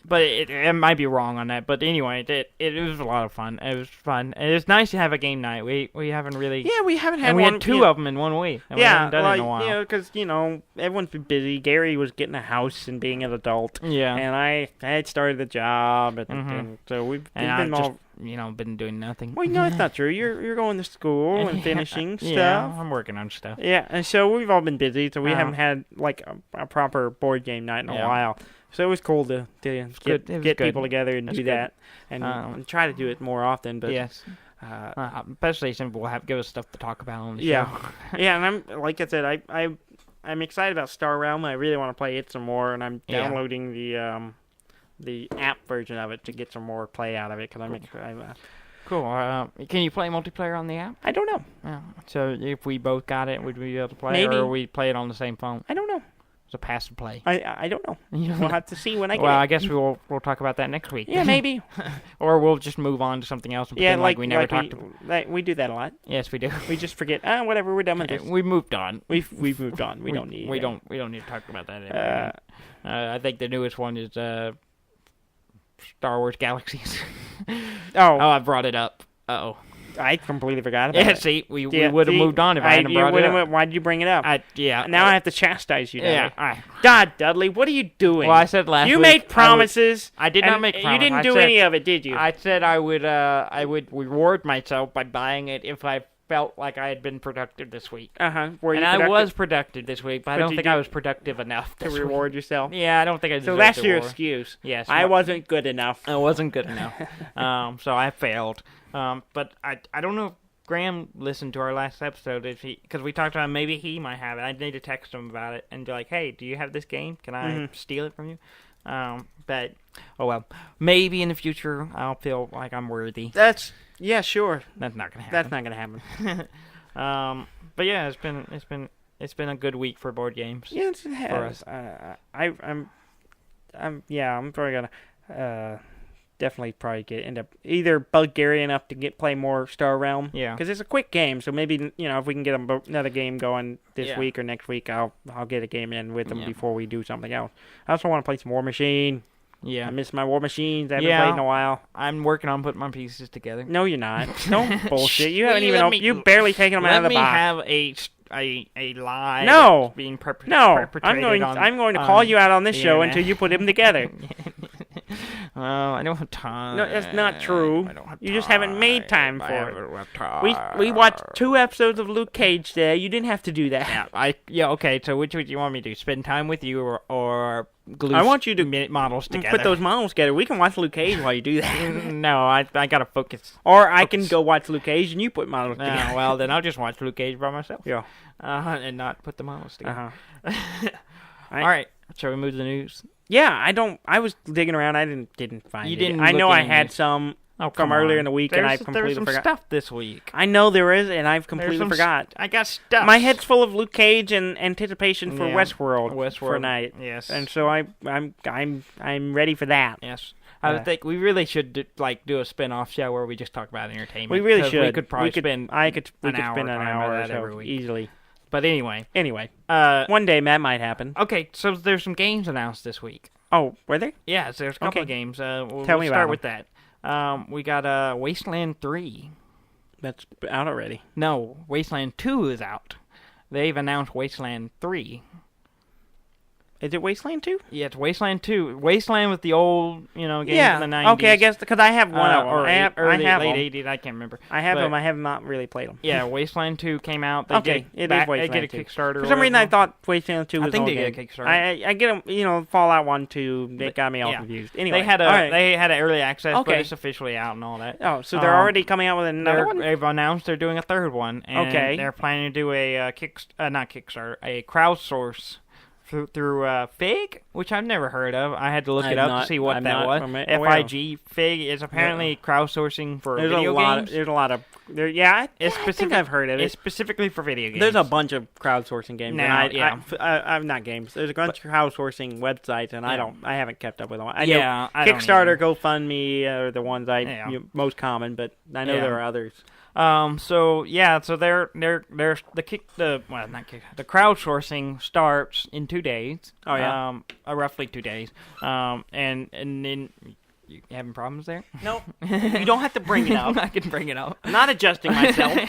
But it might be wrong on that. But anyway, it was a lot of fun. It was fun. And it's nice to have a game night. We haven't really. Yeah, we haven't had and one. We had 2 of them in 1 week. And we haven't done it in a while. Because everyone's been busy. Gary was getting a house and being an adult. Yeah. And I had started the job, and so we've been all. Been doing nothing. Well, no, it's not true. You're going to school and finishing stuff. Yeah, I'm working on stuff. Yeah, and so we've all been busy, so we haven't had a proper board game night in a while. So it was cool to get people together and do that, and try to do it more often. But yes, especially since we'll give us stuff to talk about on the show. Yeah, and I'm like I said, I'm excited about Star Realm. I really want to play it some more, and I'm downloading the app version of it to get some more play out of it because Cool. Can you play multiplayer on the app? I don't know. So if we both got it, would we be able to play? Maybe. Or we play it on the same phone? I don't know. It's a pass and play. I don't know. We'll have to see when I get Well, it. I guess we'll talk about that next week. Yeah, maybe. Or we'll just move on to something else and pretend we never talked about. We do that a lot. Yes, we do. We just forget. Whatever. We're done with this. We moved on. We've moved on. We don't need. We don't need to talk about that anymore. I think the newest one is Star Wars Galaxies. I brought it up. Uh-oh. I completely forgot about it. See, we would have moved on if I hadn't brought it up. Why did you bring it up? Now I have to chastise you. Yeah. God, Dudley, what are you doing? Well, I said last week. You made promises. I did not make promises. You didn't do any of it, did you? I said I would reward myself by buying it if I felt like I had been productive this week. Were you I productive? was productive this week, but I don't think I was productive enough to reward yourself. Yeah, I don't think I deserved So that's your reward. excuse. Yes. I wasn't good enough. I wasn't good enough. So I failed. But I don't know if Graham listened to our last episode, because we talked about maybe he might have it. I need to text him about it and be like, hey, do you have this game? Can I steal it from you? But, oh well. Maybe in the future I'll feel like I'm worthy. Yeah, sure. That's not going to happen. That's not going to happen. But yeah, it's been a good week for board games. Yes, it has. For us. I'm probably gonna definitely end up either bug Gary enough to play more Star Realm. Yeah. Because it's a quick game, so maybe if we can get another game going this week or next week, I'll get a game in with them before we do something else. I also want to play some War Machine. Yeah. I miss my War Machines. I haven't played in a while. I'm working on putting my pieces together. No, you're not. Don't bullshit. You haven't even you barely taken them out of the box. Let me have a lie that's being perpetrated. No, I'm going to call you out on this show until you put them together. I don't have time. No, that's not true. I don't have you time. just haven't made time for it. don't have time. We watched 2 episodes of Luke Cage today. You didn't have to do that. Okay. So which would you want me to do? Spend time with you or glue? I want you to models together. Put those models together. We can watch Luke Cage while you do that. No, I gotta focus. Or I can go watch Luke Cage and you put models together. Well, then I'll just watch Luke Cage by myself. Yeah. And not put the models together. All right. Shall we move to the news? Yeah, I was digging around. I didn't find you it. Didn't I know I had news. some from earlier in the week, and I completely forgot. There's some stuff this week. I know there is, and I've completely forgot. I got stuff. My head's full of Luke Cage and anticipation for Westworld for night. Yes, and so I'm ready for that. Yes. I would think we really should do a spin-off show where we just talk about entertainment. We really should. We could probably spend an hour or so every week. Easily. But anyway. One day that might happen. Okay, so there's some games announced this week. Oh, were there? Yes, there's a couple of games. We'll Tell me start about with that. We got Wasteland 3. That's out already. No, Wasteland 2 is out. They've announced Wasteland 3. Is it Wasteland 2? Yeah, it's Wasteland 2. Wasteland with the old, games in the 90s. Okay, I guess, because I have one of them. Or I have late 80s, I can't remember. I have them. I have not really played them. Yeah, Wasteland 2 came out. It is Wasteland 2. They get a Kickstarter. For some reason, I thought Wasteland 2 was I think they game. get a Kickstarter. I get them, Fallout 1, 2, they got me all confused. Anyway, they had an early access, but it's officially out and all that. Oh, so they're already coming out with another one? They've announced they're doing a third one. And they're planning to do a crowdsource through Fig, which I've never heard of. I had to look it up to see what that was. FIG. Fig is apparently crowdsourcing for video games. There's a lot of... I think I've heard of it. It's specifically for video games. There's a bunch of crowdsourcing games. Now, I'm not games. There's a bunch of crowdsourcing websites, and I haven't kept up with them. I know Kickstarter, GoFundMe are the ones most common, but I know there are others. So they're the crowdsourcing starts in 2 days. Oh yeah. Roughly 2 days. And then you having problems there? No. You don't have to bring it up. I can bring it up. I'm not adjusting myself.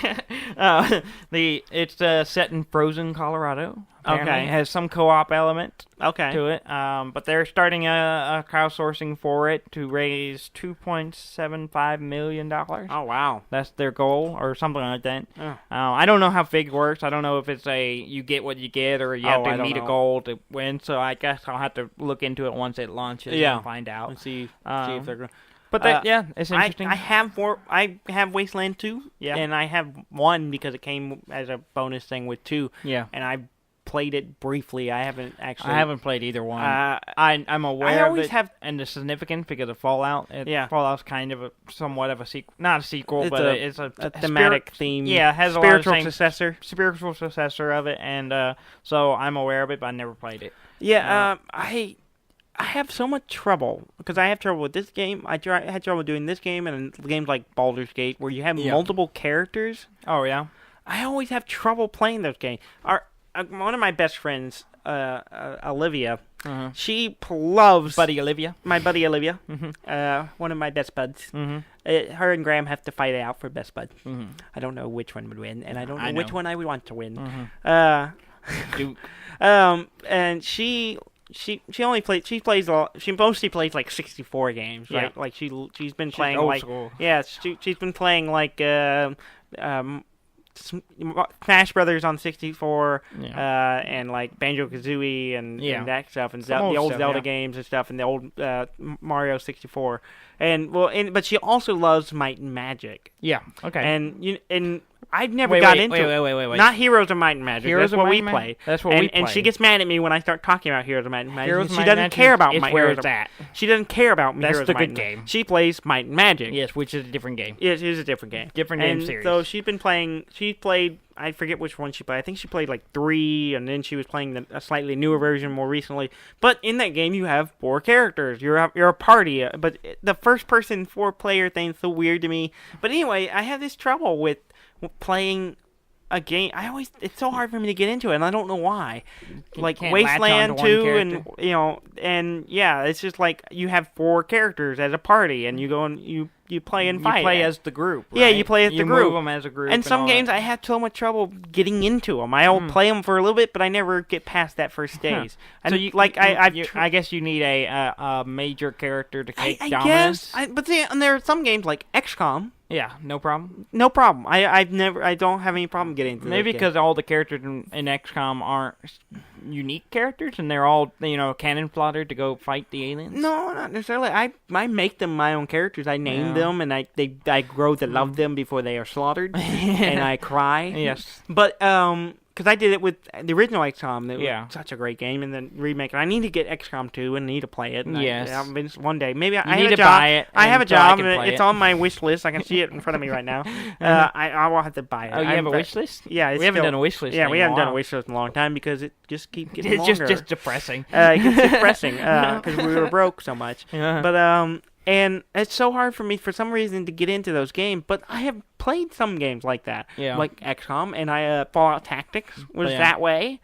It's set in frozen Colorado. Apparently. Okay. It has some co-op element to it. But they're starting a crowdsourcing for it to raise $2.75 million. Oh, wow. That's their goal or something like that. Oh. I don't know how Fig works. I don't know if it's you get what you get or you have to meet a goal to win. So I guess I'll have to look into it once it launches and find out. And see if they're going to... But it's interesting. I have Wasteland 2, and I have 1 because it came as a bonus thing with 2. Yeah. And I played it briefly. I haven't played either one. I'm aware of it and the significance because of Fallout. Fallout's kind of somewhat of a sequel. Not a sequel, but it's a thematic theme. Yeah, it has spiritual a lot of successor. Spiritual successor of it, and so I'm aware of it, but I never played it. Yeah, I have so much trouble because I have trouble with this game. I had trouble doing this game and games like Baldur's Gate where you have multiple characters. Oh yeah, I always have trouble playing those games. One of my best friends, Olivia, she loves buddy Olivia. My buddy Olivia, one of my best buds. Her and Graham have to fight it out for best bud. I don't know which one would win, and I don't know which one I would want to win. Duke. And she only plays. She mostly plays like 64 games, right? Yeah. Like she's been playing old like school. Yeah, she's been playing like Smash Brothers on 64, Yeah. and like Banjo-Kazooie and that stuff, and the old old stuff, Zelda yeah. games and stuff, and the old Mario 64. But she also loves Might and Magic. Yeah. Okay. And I've never got into it. Wait. Not Heroes of Might and Magic. Heroes That's of what Might we and play. That's what we play. And she gets mad at me when I start talking about Heroes of Might and Magic. Heroes of She Might and doesn't Magic care about is my where Heroes it's of- at. She doesn't care about That's Heroes the of Might good and game. She plays Might and Magic. Yes, which is a different game. Yes, it is a different game. Different game and series. So she's been playing. She played. I forget which one she played. I think she played like 3, and then she was playing a slightly newer version more recently. But in that game, you have 4 characters. You're a party. But the first-person 4-player thing is so weird to me. But anyway, I have this trouble with playing a game. It's so hard for me to get into it, and I don't know why. Like can't Wasteland latch onto 2, one and it's just like you have 4 characters as a party, and you go and you play and fight. You play as the group. Yeah, right? you play as the You group. move them as a group. And some all games that. I have so much trouble getting into them. I'll play them for a little bit, but I never get past that first stage. And So I guess you need a major character to take dominance. But see, and there are some games like XCOM. Yeah, no problem. No problem. I don't have any problem getting into Maybe those because all the characters in XCOM aren't unique characters, and they're all cannon fodder to go fight the aliens. No, not necessarily. I make them my own characters. I name them, and I grow to love them before they are slaughtered, and I cry. Yes, but because I did it with the original XCOM. It Yeah. was such a great game, and then remake. And I need to get XCOM 2 and need to play it. And Yes. one day. Maybe I need have a to job. buy it I have a so I job, can and play it's it. on my wish list. I can see it in front of me right now. I will have to buy it. Oh, you have a wish list? Yeah, We haven't done a wish list. Yeah, in we a haven't done a while. wish list in a long time because it just keeps getting It's longer. just depressing. It gets depressing because we were broke so much. Yeah. But and it's so hard for me for some reason to get into those games. But I have played some games like that, Yeah. like XCOM, and Fallout Tactics was Yeah. that way.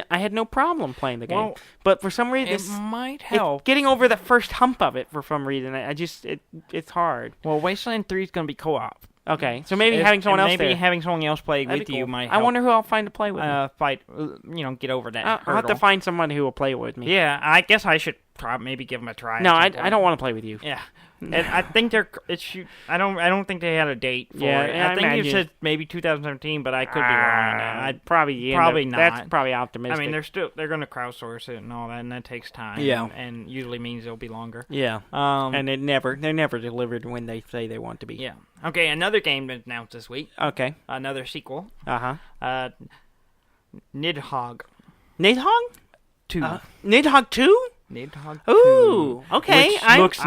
I had no problem playing the game, Well, but for some reason, It might help. getting over the first hump of it for some reason. It's hard. Well, Wasteland 3 is going to be co-op. Okay, so maybe having someone else maybe there. having someone else play That'd with be you cool. might I help. wonder who I'll find to play with. Get over that. I'll have to hurdle. find someone who will play with me. Yeah, I guess I should maybe give them a try. No, at I some point. don't want to play with you. Yeah, and I think I don't think they had a date for Yeah, it. I I think you imagine. said maybe 2017, but I could be wrong on that. I'd probably Probably That's not. probably optimistic. I mean, they're going to crowdsource it and all that, and that takes time. Yeah. and usually means it'll be longer. yeah, and they're never delivered when they say they want to be. Yeah. Okay, another game that announced this week. Okay. Another sequel. Nidhogg. Nidhogg? 2. Nidhogg 2? Nidhogg 2. Ooh, okay. Which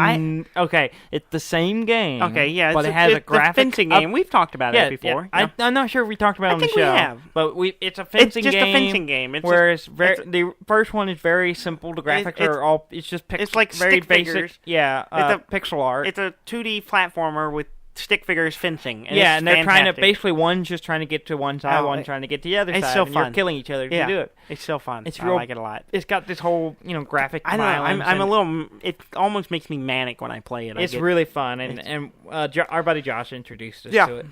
okay. It's the same game. Okay, yeah. but it has a graphic the fencing game. We've talked about it Yeah, before. yeah. I'm not sure if we talked about it on the think we show. have. But it's a fencing It's just game. a fencing game. It's Whereas the first one is very simple. The graphics are all. It's just it's like very stick basic. figures. Yeah, It's pixel art. It's a 2D platformer with stick figures fencing. And yeah, it's and they're trying to fantastic. one's just trying to get to one side, one's trying to get to the other it's side. so and fun. You're killing each other Yeah, to do it. It's so fun. It's I real- like it a lot. It's got this whole graphic. I don't know. violence I'm a and little. It almost makes me manic when I play it. It's really fun, and our buddy Josh introduced us to it.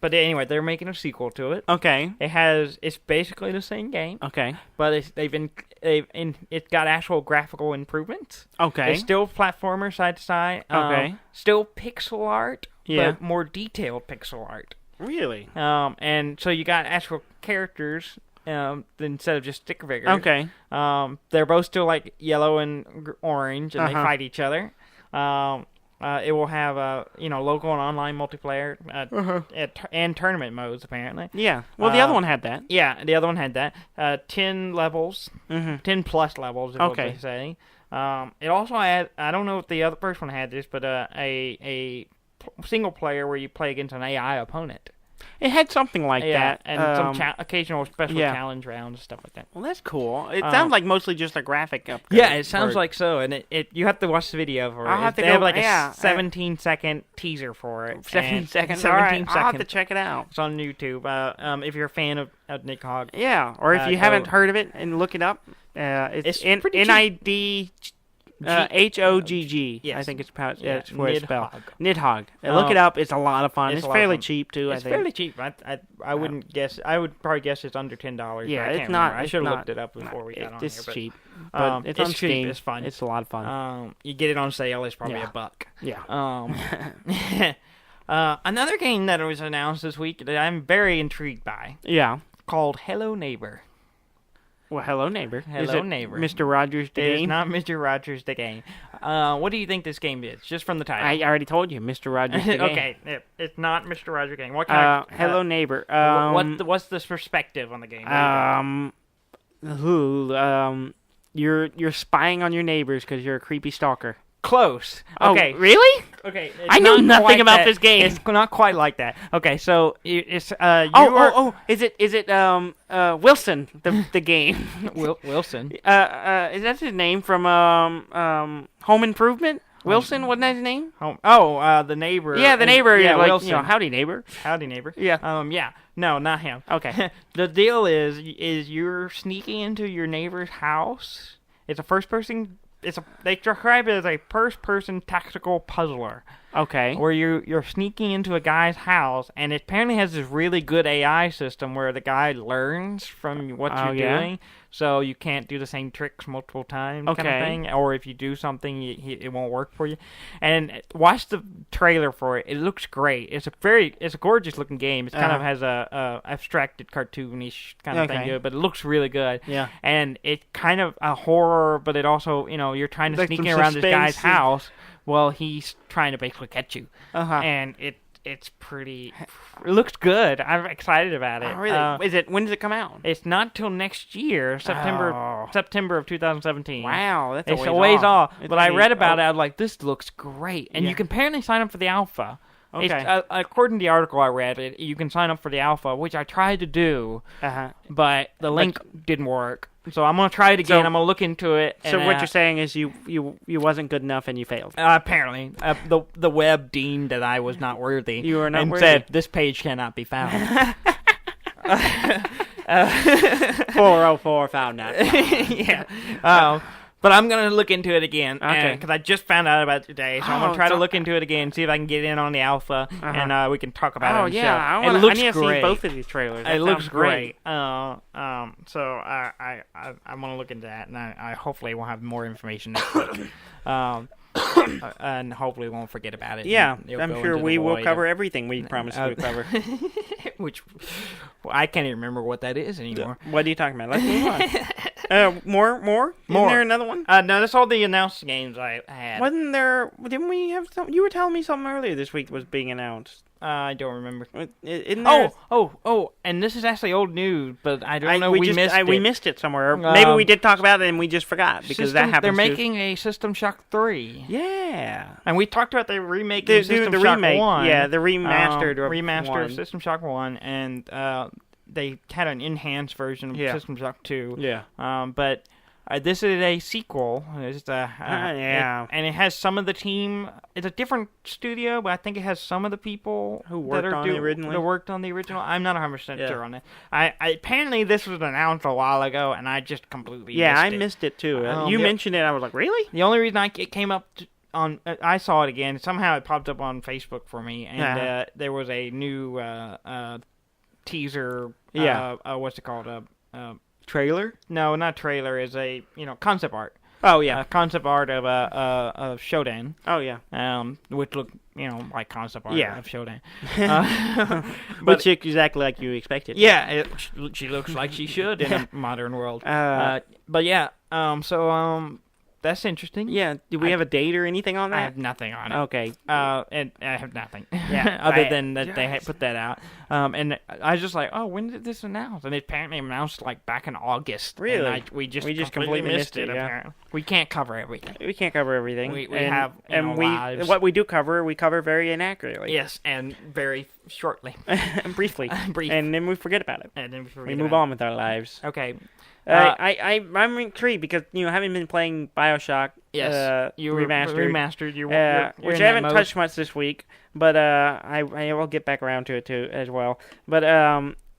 But anyway, they're making a sequel to it. Okay. It's basically the same game, Okay. but it's got actual graphical improvements. Okay. It's still platformer side to side. Okay. Still pixel art, Yeah. but more detailed pixel art. Really? And so you got actual characters instead of just stick figures. Okay. They're both still like yellow and orange, and they Uh-huh. fight each other. It will have local and online multiplayer and tournament modes apparently. Yeah. Well, the other one had that. Yeah, the other one had that. 10 levels, Mm-hmm. 10 plus levels. Is Okay. what they say. It also had. I don't know if the first one had this, but a single player where you play against an AI opponent. It had something like that. and some occasional special challenge rounds and stuff like that. Well, that's cool. It sounds like mostly just a graphic upgrade. Yeah, it sounds like so, and you have to watch the video for it. I'll have to they go- have like yeah, a 17-second teaser for it. 17 and seconds. 17 All right. I'll have to seconds. check it out. It's on YouTube. If you're a fan of Nidhogg. Yeah, or if you go- haven't heard of it and look it up, it's It's pretty cheap. NID HOGG. Yes. I think it's pronounced. Yeah, It's where it's spelled. Nidhogg. Nidhogg. Look it up. It's a lot of fun. it's It's a lot of fairly fun. cheap too. It's I think. fairly cheap. I wouldn't guess. I would probably guess it's under $10. Yeah, but I it's can't not. remember. I it's should have not- looked it up before we got on It's here. But, cheap, but it's on cheap. Steam. It's fun. It's a lot of fun. You get it on sale. It's probably Yeah. $1. Yeah. Another game that was announced this week that I'm very intrigued by. Yeah. Called Hello Neighbor. Well, Hello Neighbor. Hello Neighbor. Mr. Rogers the game? It is not Mr. Rogers the game. What do you think this game is? Just from the title. I already told you, Mr. Rogers the game. Okay, it's not Mr. Rogers game. What kind of... Hello Neighbor. What's the perspective on the game? You're spying on your neighbors because you're a creepy stalker. Close. Okay. Oh, really? Okay. I know nothing about this game. It's not quite like that. Okay, so it's Is it Wilson the game? Wilson. Is that his name from Home Improvement? Wilson, wasn't that his name? The neighbor. Yeah, the neighbor. Yeah, like, Wilson. Howdy neighbor. Howdy neighbor. Yeah. Yeah. No, not him. Okay. The deal is you're sneaking into your neighbor's house. It's a first person. They describe it as a first-person tactical puzzler. Okay. Where you're sneaking into a guy's house, and it apparently has this really good AI system where the guy learns from what you're doing, so you can't do the same tricks multiple times kind of thing. Or if you do something, it won't work for you. And watch the trailer for it. It looks great. It's a gorgeous looking game. It kind of has a abstracted cartoonish kind of thing to it, but it looks really good. Yeah. And it's kind of a horror, but it also, you're trying to like sneak around this guy's house. Well, he's trying to basically catch you, and it's pretty. It looks good. I'm excited about it. Oh, really? When does it come out? It's not till next year, September of 2017. Wow, that's a ways off. But I read about it. I was like, this looks great, and you can apparently sign up for the alpha. Okay. According to the article I read, you can sign up for the alpha, which I tried to do, but the link didn't work. So I'm gonna try it again. I'm gonna look into it. So what you're saying is you wasn't good enough and you failed. Apparently, the web deemed that I was not worthy. You were not worthy. And said this page cannot be found. 404 found not. Yeah. But I'm going to look into it again, because I just found out about it today, so I'm going to try to look into it again, see if I can get in on the alpha, and we can talk about it on the show. I need to see both of these trailers. It looks great. So I'm going to look into that, and I hopefully will have more information next week. And hopefully won't forget about it. Yeah, I'm sure we will cover everything we promised to cover. Which, I can't even remember what that is anymore. What are you talking about? Let's move on. More? Isn't there another one? No, that's all the announced games I had. Wasn't there? Didn't we have some? You were telling me something earlier this week was being announced. I don't remember. Isn't there? Oh! And this is actually old news, but I don't know. We missed it somewhere. Maybe we did talk about it and we just forgot because that happens. They're making a System Shock 3. Yeah, and we talked about the remake of System Shock 1. Yeah, the remastered of System Shock 1, and they had an enhanced version of System Shock 2. Yeah, but. This is a sequel. It's and it has some of the team. It's a different studio, but I think it has some of the people who worked on the original. That worked on the original. I'm not 100% sure on it. Apparently this was announced a while ago, and I just completely missed it. I missed it too. You mentioned it. I was like, really? The only reason it came up on, I saw it again. Somehow it popped up on Facebook for me, and there was a new teaser. What's it called? Trailer? No, not trailer. Is a concept art. Oh yeah, concept art of Shodan. Oh yeah. Which look like concept art of Shodan. Which is exactly like you expected. Yeah, she looks like she should in a modern world. But yeah. That's interesting. Yeah. Do we have a date or anything on that? I have nothing on it. Okay. And I have nothing. Yeah. Other than that they put that out. And I was just like, oh, when did this announce? And it apparently announced like back in August. Really? And we just completely missed it. Apparently. We can't cover everything. We can't cover everything. We have lives. What we do cover, we cover very inaccurately. Yes, and very shortly. Briefly. And then we forget about it. And then we move on with our lives. Okay. I'm intrigued because having been playing BioShock, you remastered, which I haven't touched much this week, but I will get back around to it too as well. But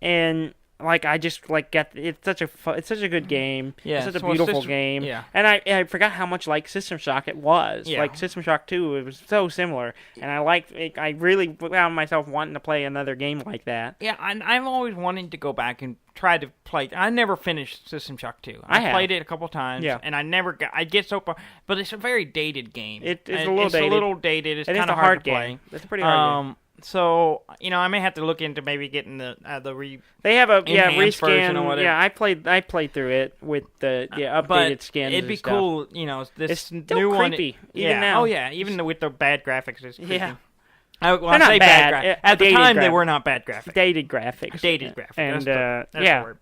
and like I just it's such a good game. Yeah, it's such a beautiful game. Yeah. And I forgot how much like System Shock it was. Yeah. Like System Shock 2, it was so similar, and I really found myself wanting to play another game like that. Yeah, and I've always wanted to go back and try to play. I never finished System Shock 2. I played it a couple times, and I get so far, but it's a very dated game. It's a little dated. It's kind of hard to play. It's a pretty hard game. So I may have to look into maybe getting the They have a enhanced version or reskin. whatever. Yeah, I played through it with the updated but skins. it'd be and stuff. cool. This It's still new creepy, one. even now. Oh yeah, even with the bad graphics, it's creepy. Yeah. I not say bad. bad. At the Dated time, they graphics. were not bad graphics. Dated graphics. Dated graphics. And that's the yeah. word.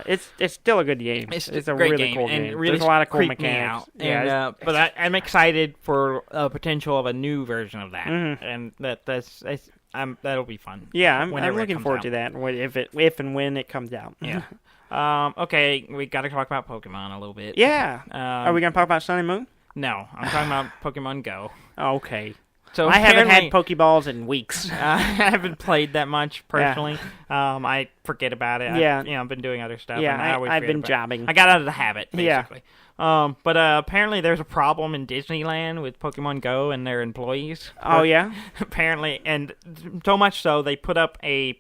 It's still a good game. It's a great really game, cool and game. really There's a lot of cool creeped me mechanics. out. Yeah, And, but I'm excited for potential of a new version of that, and that'll be fun. yeah, I'm whenever it looking comes forward out. to that. If and when it comes out. Yeah. Okay, we got to talk about Pokemon a little bit. Yeah. Are we gonna talk about Sun and Moon? No, I'm talking about Pokemon Go. Okay. So I haven't had apparently- Pokeballs in weeks. I haven't played that much personally. I forget about it. Yeah. I've been doing other stuff. Yeah, and I always I've forget been about it. jobbing. I got out of the habit, Yeah. basically. But apparently there's a problem in Disneyland with Pokemon Go and their employees. Oh yeah. Apparently, and so much so they put up a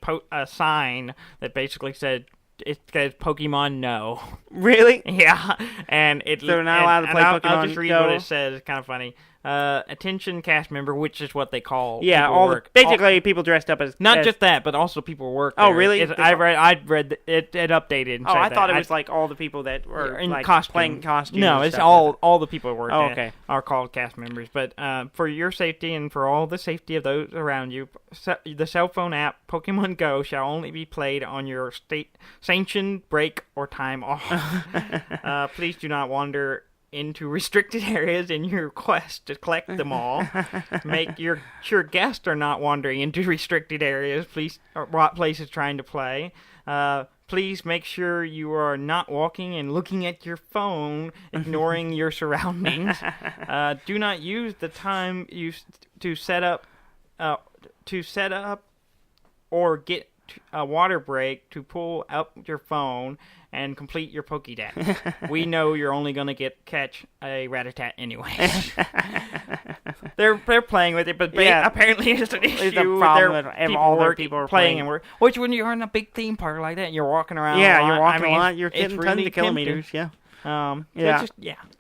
sign that basically said. It says Pokemon No. Really? Yeah, and it. So they're not allowed to play I'll Pokemon just read Go? what it says. It's kind of funny. Attention cast member, which is what they call Yeah. people All who work. basically people dressed up as Not as, just that, but also people who work. Oh, there. really? I read it updated. And Oh, said I thought that. it was like all the people that were in like costume. playing costumes. No, and it's stuff all the people who work Oh, there okay. are called cast members. But for your safety and for all the safety of those around you, the cell phone app Pokemon Go shall only be played on your state sanctioned break or time off. Please do not wander into restricted areas in your quest to collect them all. Make sure guests are not wandering into restricted areas, or places trying to play. Please make sure you are not walking and looking at your phone, ignoring your surroundings. Do not use the time to set up or get a water break to pull out your phone and complete your Pokédex. We know you're only going to catch a Rattata anyway. They're playing with it, but apparently it's an issue. It's a problem with with all the people are playing playing. and work. Which when you're in a big theme park like that, and you're walking around. Yeah, a lot, you're walking a lot. You're getting tons really of kilometers. tempting. Yeah.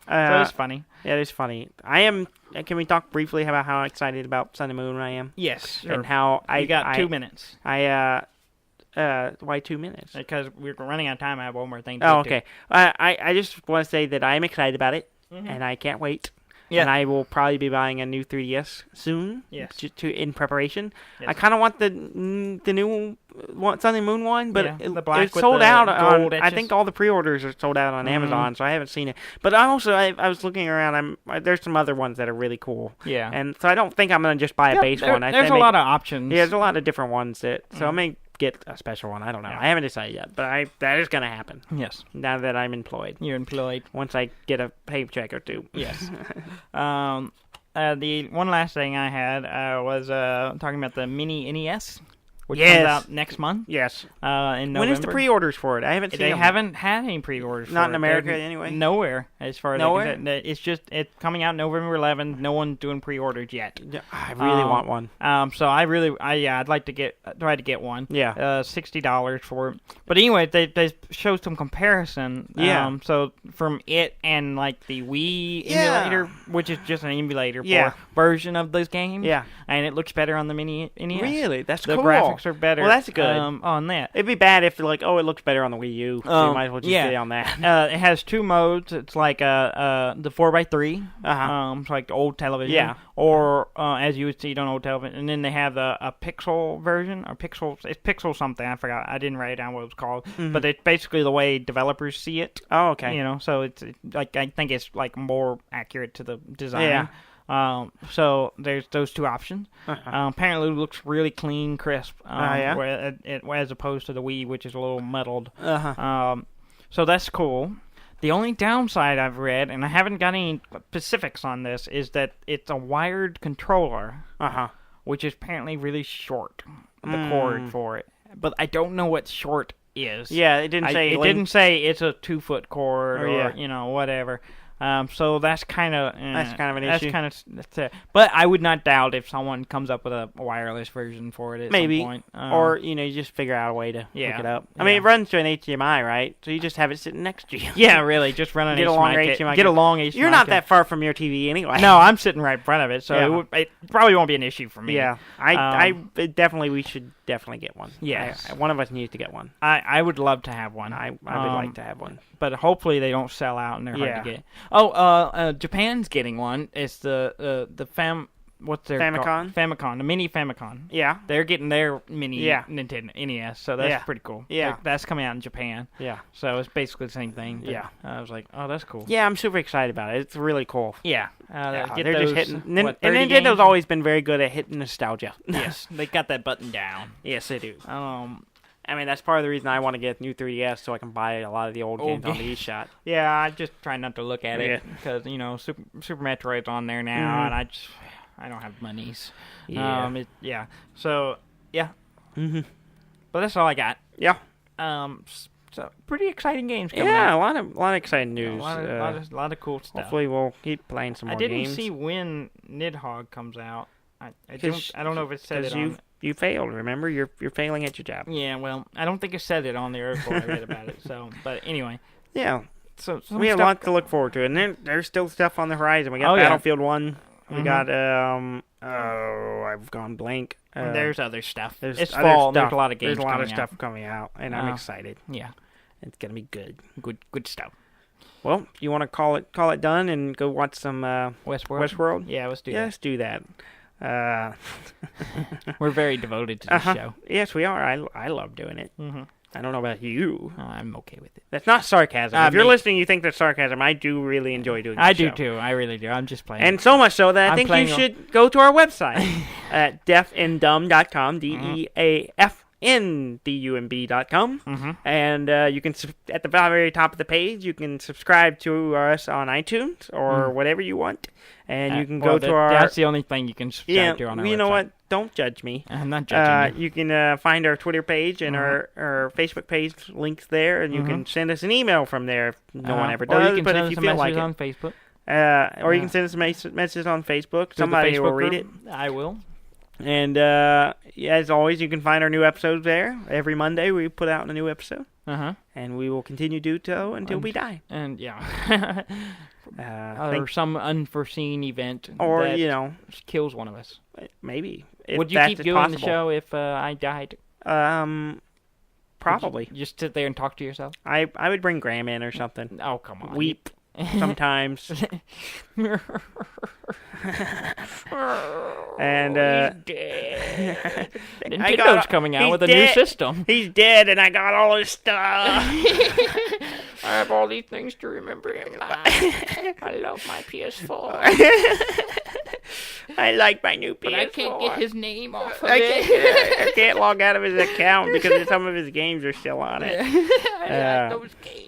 So it's funny. Yeah, it is funny. I am. Can we talk briefly about how excited about Sun and Moon I am? Yes, sure. And how You got 2 minutes. Why 2 minutes? Because we're running out of time. I have one more thing to Oh, get to. okay. I just want to say that I am excited about it, and I can't wait. Yeah. And I will probably be buying a new 3DS soon. Yes. In preparation. Yes. I kind of want the new Sun and Moon one, but the black it's with sold the out gold on. I etches. think all the pre-orders are sold out on Amazon, so I haven't seen it. But I was looking around. There's some other ones that are really cool. Yeah. And so I don't think I'm gonna just buy a base one. There's a lot of options. Yeah, there's a lot of different ones that. So I may get a special one. I don't know. Yeah. I haven't decided yet, but that is gonna happen. Yes. Now that I'm employed. You're employed. Once I get a paycheck or two. Yes. The one last thing I had was talking about the mini NES, which Yes. comes out next month. Yes. In November. When is the pre-orders for it? I haven't seen They them. haven't had any pre-orders. Not for in it. America They're anyway? Nowhere, as far as Nowhere? I can say. It's coming out November 11th. No one's doing pre-orders yet. Yeah, I really want one. So I'd like to try to get one. Yeah. $60 for it. But anyway, they show some comparison. Yeah. So from it and like the Wii Yeah. emulator, which is just an emulator Yeah. version of those games. Yeah. And it looks better on the mini NES. Really? That's The cool. graphics are better. Well, that's good. On that. It'd be bad if it looks better on the Wii U. So you might as well just stay on that. It has 2 modes. It's like the 4x3. Uh-huh. It's like the old television. Yeah. Or as you would see it on old television, and then they have a pixel version or pixel. It's pixel something. I forgot. I didn't write down what it was called. Mm-hmm. But it's basically the way developers see it. Oh, okay. So it's like I think it's like more accurate to the design. Yeah. So there's those 2 options. Uh-huh. Apparently, it looks really clean, crisp. Yeah? As opposed to the Wii, which is a little muddled. Uh-huh. So that's cool. The only downside I've read, and I haven't got any specifics on this, is that it's a wired controller, Uh-huh. which is apparently really short, the cord for it. But I don't know what short is. Yeah, it didn't say. It didn't say it's a 2-foot cord Oh, or yeah. whatever. So that's kind of an issue. That's it. But I would not doubt if someone comes up with a wireless version for it at Maybe. some point. Or, you just figure out a way to hook it up. I mean, Yeah. it runs to an HDMI, right? So you just have it sitting next to you. Yeah, really. Just run an Get a long HDMI. Get a long HDMI. You're not that far from your TV anyway. No, I'm sitting right in front of it, so it probably won't be an issue for me. Yeah. We should definitely get one. Yes. One of us needs to get one. I would love to have one. I would like to have one. But hopefully they don't sell out and they're hard to get. Oh, Japan's getting one. It's the what's their Famicom? Famicom, the mini Famicom. Yeah. They're getting their mini Nintendo NES, so that's pretty cool. Yeah. That's coming out in Japan. Yeah. So it's basically the same thing. Yeah. I was like, oh, that's cool. Yeah, I'm super excited about it. It's really cool. Yeah. They're those, just hitting. what, And 30 Nintendo's games? always been very good at hitting nostalgia. Yes, they got that button down. Yes, they do. I mean, that's part of the reason I want to get a new 3DS so I can buy a lot of the old games on the eShot. Yeah, I just try not to look at it because Super Metroid's on there now, and I don't have monies. Yeah. So yeah. But that's all I got. Yeah. So pretty exciting games coming out. out. A lot of exciting news. A lot of cool stuff. Hopefully we'll keep playing some more games. I didn't see when Nidhogg comes out. I don't know if it said it on. You failed. Remember, you're failing at your job. Yeah, well, I don't think it said it on the article I read about it. So, but anyway. Yeah. So we have a lot to look forward to, and there's still stuff on the horizon. We got Battlefield 1. We got I've gone blank. There's other stuff. It's fall. There's a lot of games. There's a lot of stuff coming out, and I'm excited. Yeah, it's gonna be good. Good stuff. Well, you want to call it done and go watch some Westworld? Yeah, let's do that. Yeah, let's do that. We're very devoted to this show. Yes, we are. I love doing it. I don't know about you. I'm okay with it. That's not sarcasm. If you're listening, you think that's sarcasm. I do really enjoy doing it. I do too. I really do. I'm just playing. And so much so that I think you should go to our website at deafandumb.com, DEAFNDUMB.com. And you can, at the very top of the page, you can subscribe to us on iTunes or whatever you want. And you can go to our... That's the only thing you can subscribe to on our website. You know what? Don't judge me. I'm not judging you. You can find our Twitter page and our Facebook page links there, and you can send us an email from there if no one ever does. Or you can send us a message on Facebook. Or you can send us a message on Facebook. Somebody will read it. I will. And as always, you can find our new episodes there. Every Monday we put out a new episode. And we will continue to do so until we die. And yeah. Or some unforeseen event that kills one of us. Maybe. Would you keep doing the show if I died? Probably. Just sit there and talk to yourself? I would bring Graham in or something. Oh, come on. Weep sometimes. And he's dead. Nintendo's coming out with a new system. He's dead, and I got all his stuff. I have all these things to remember him. I love my PS4. I like my new PS4. But I can't get his name off of it. I can't log out of his account because some of his games are still on it. I like those games.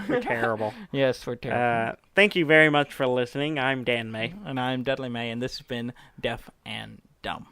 We're terrible. Yes, we're terrible. Thank you very much for listening. I'm Dan May. And I'm Dudley May, and this has been Deaf and Dumb.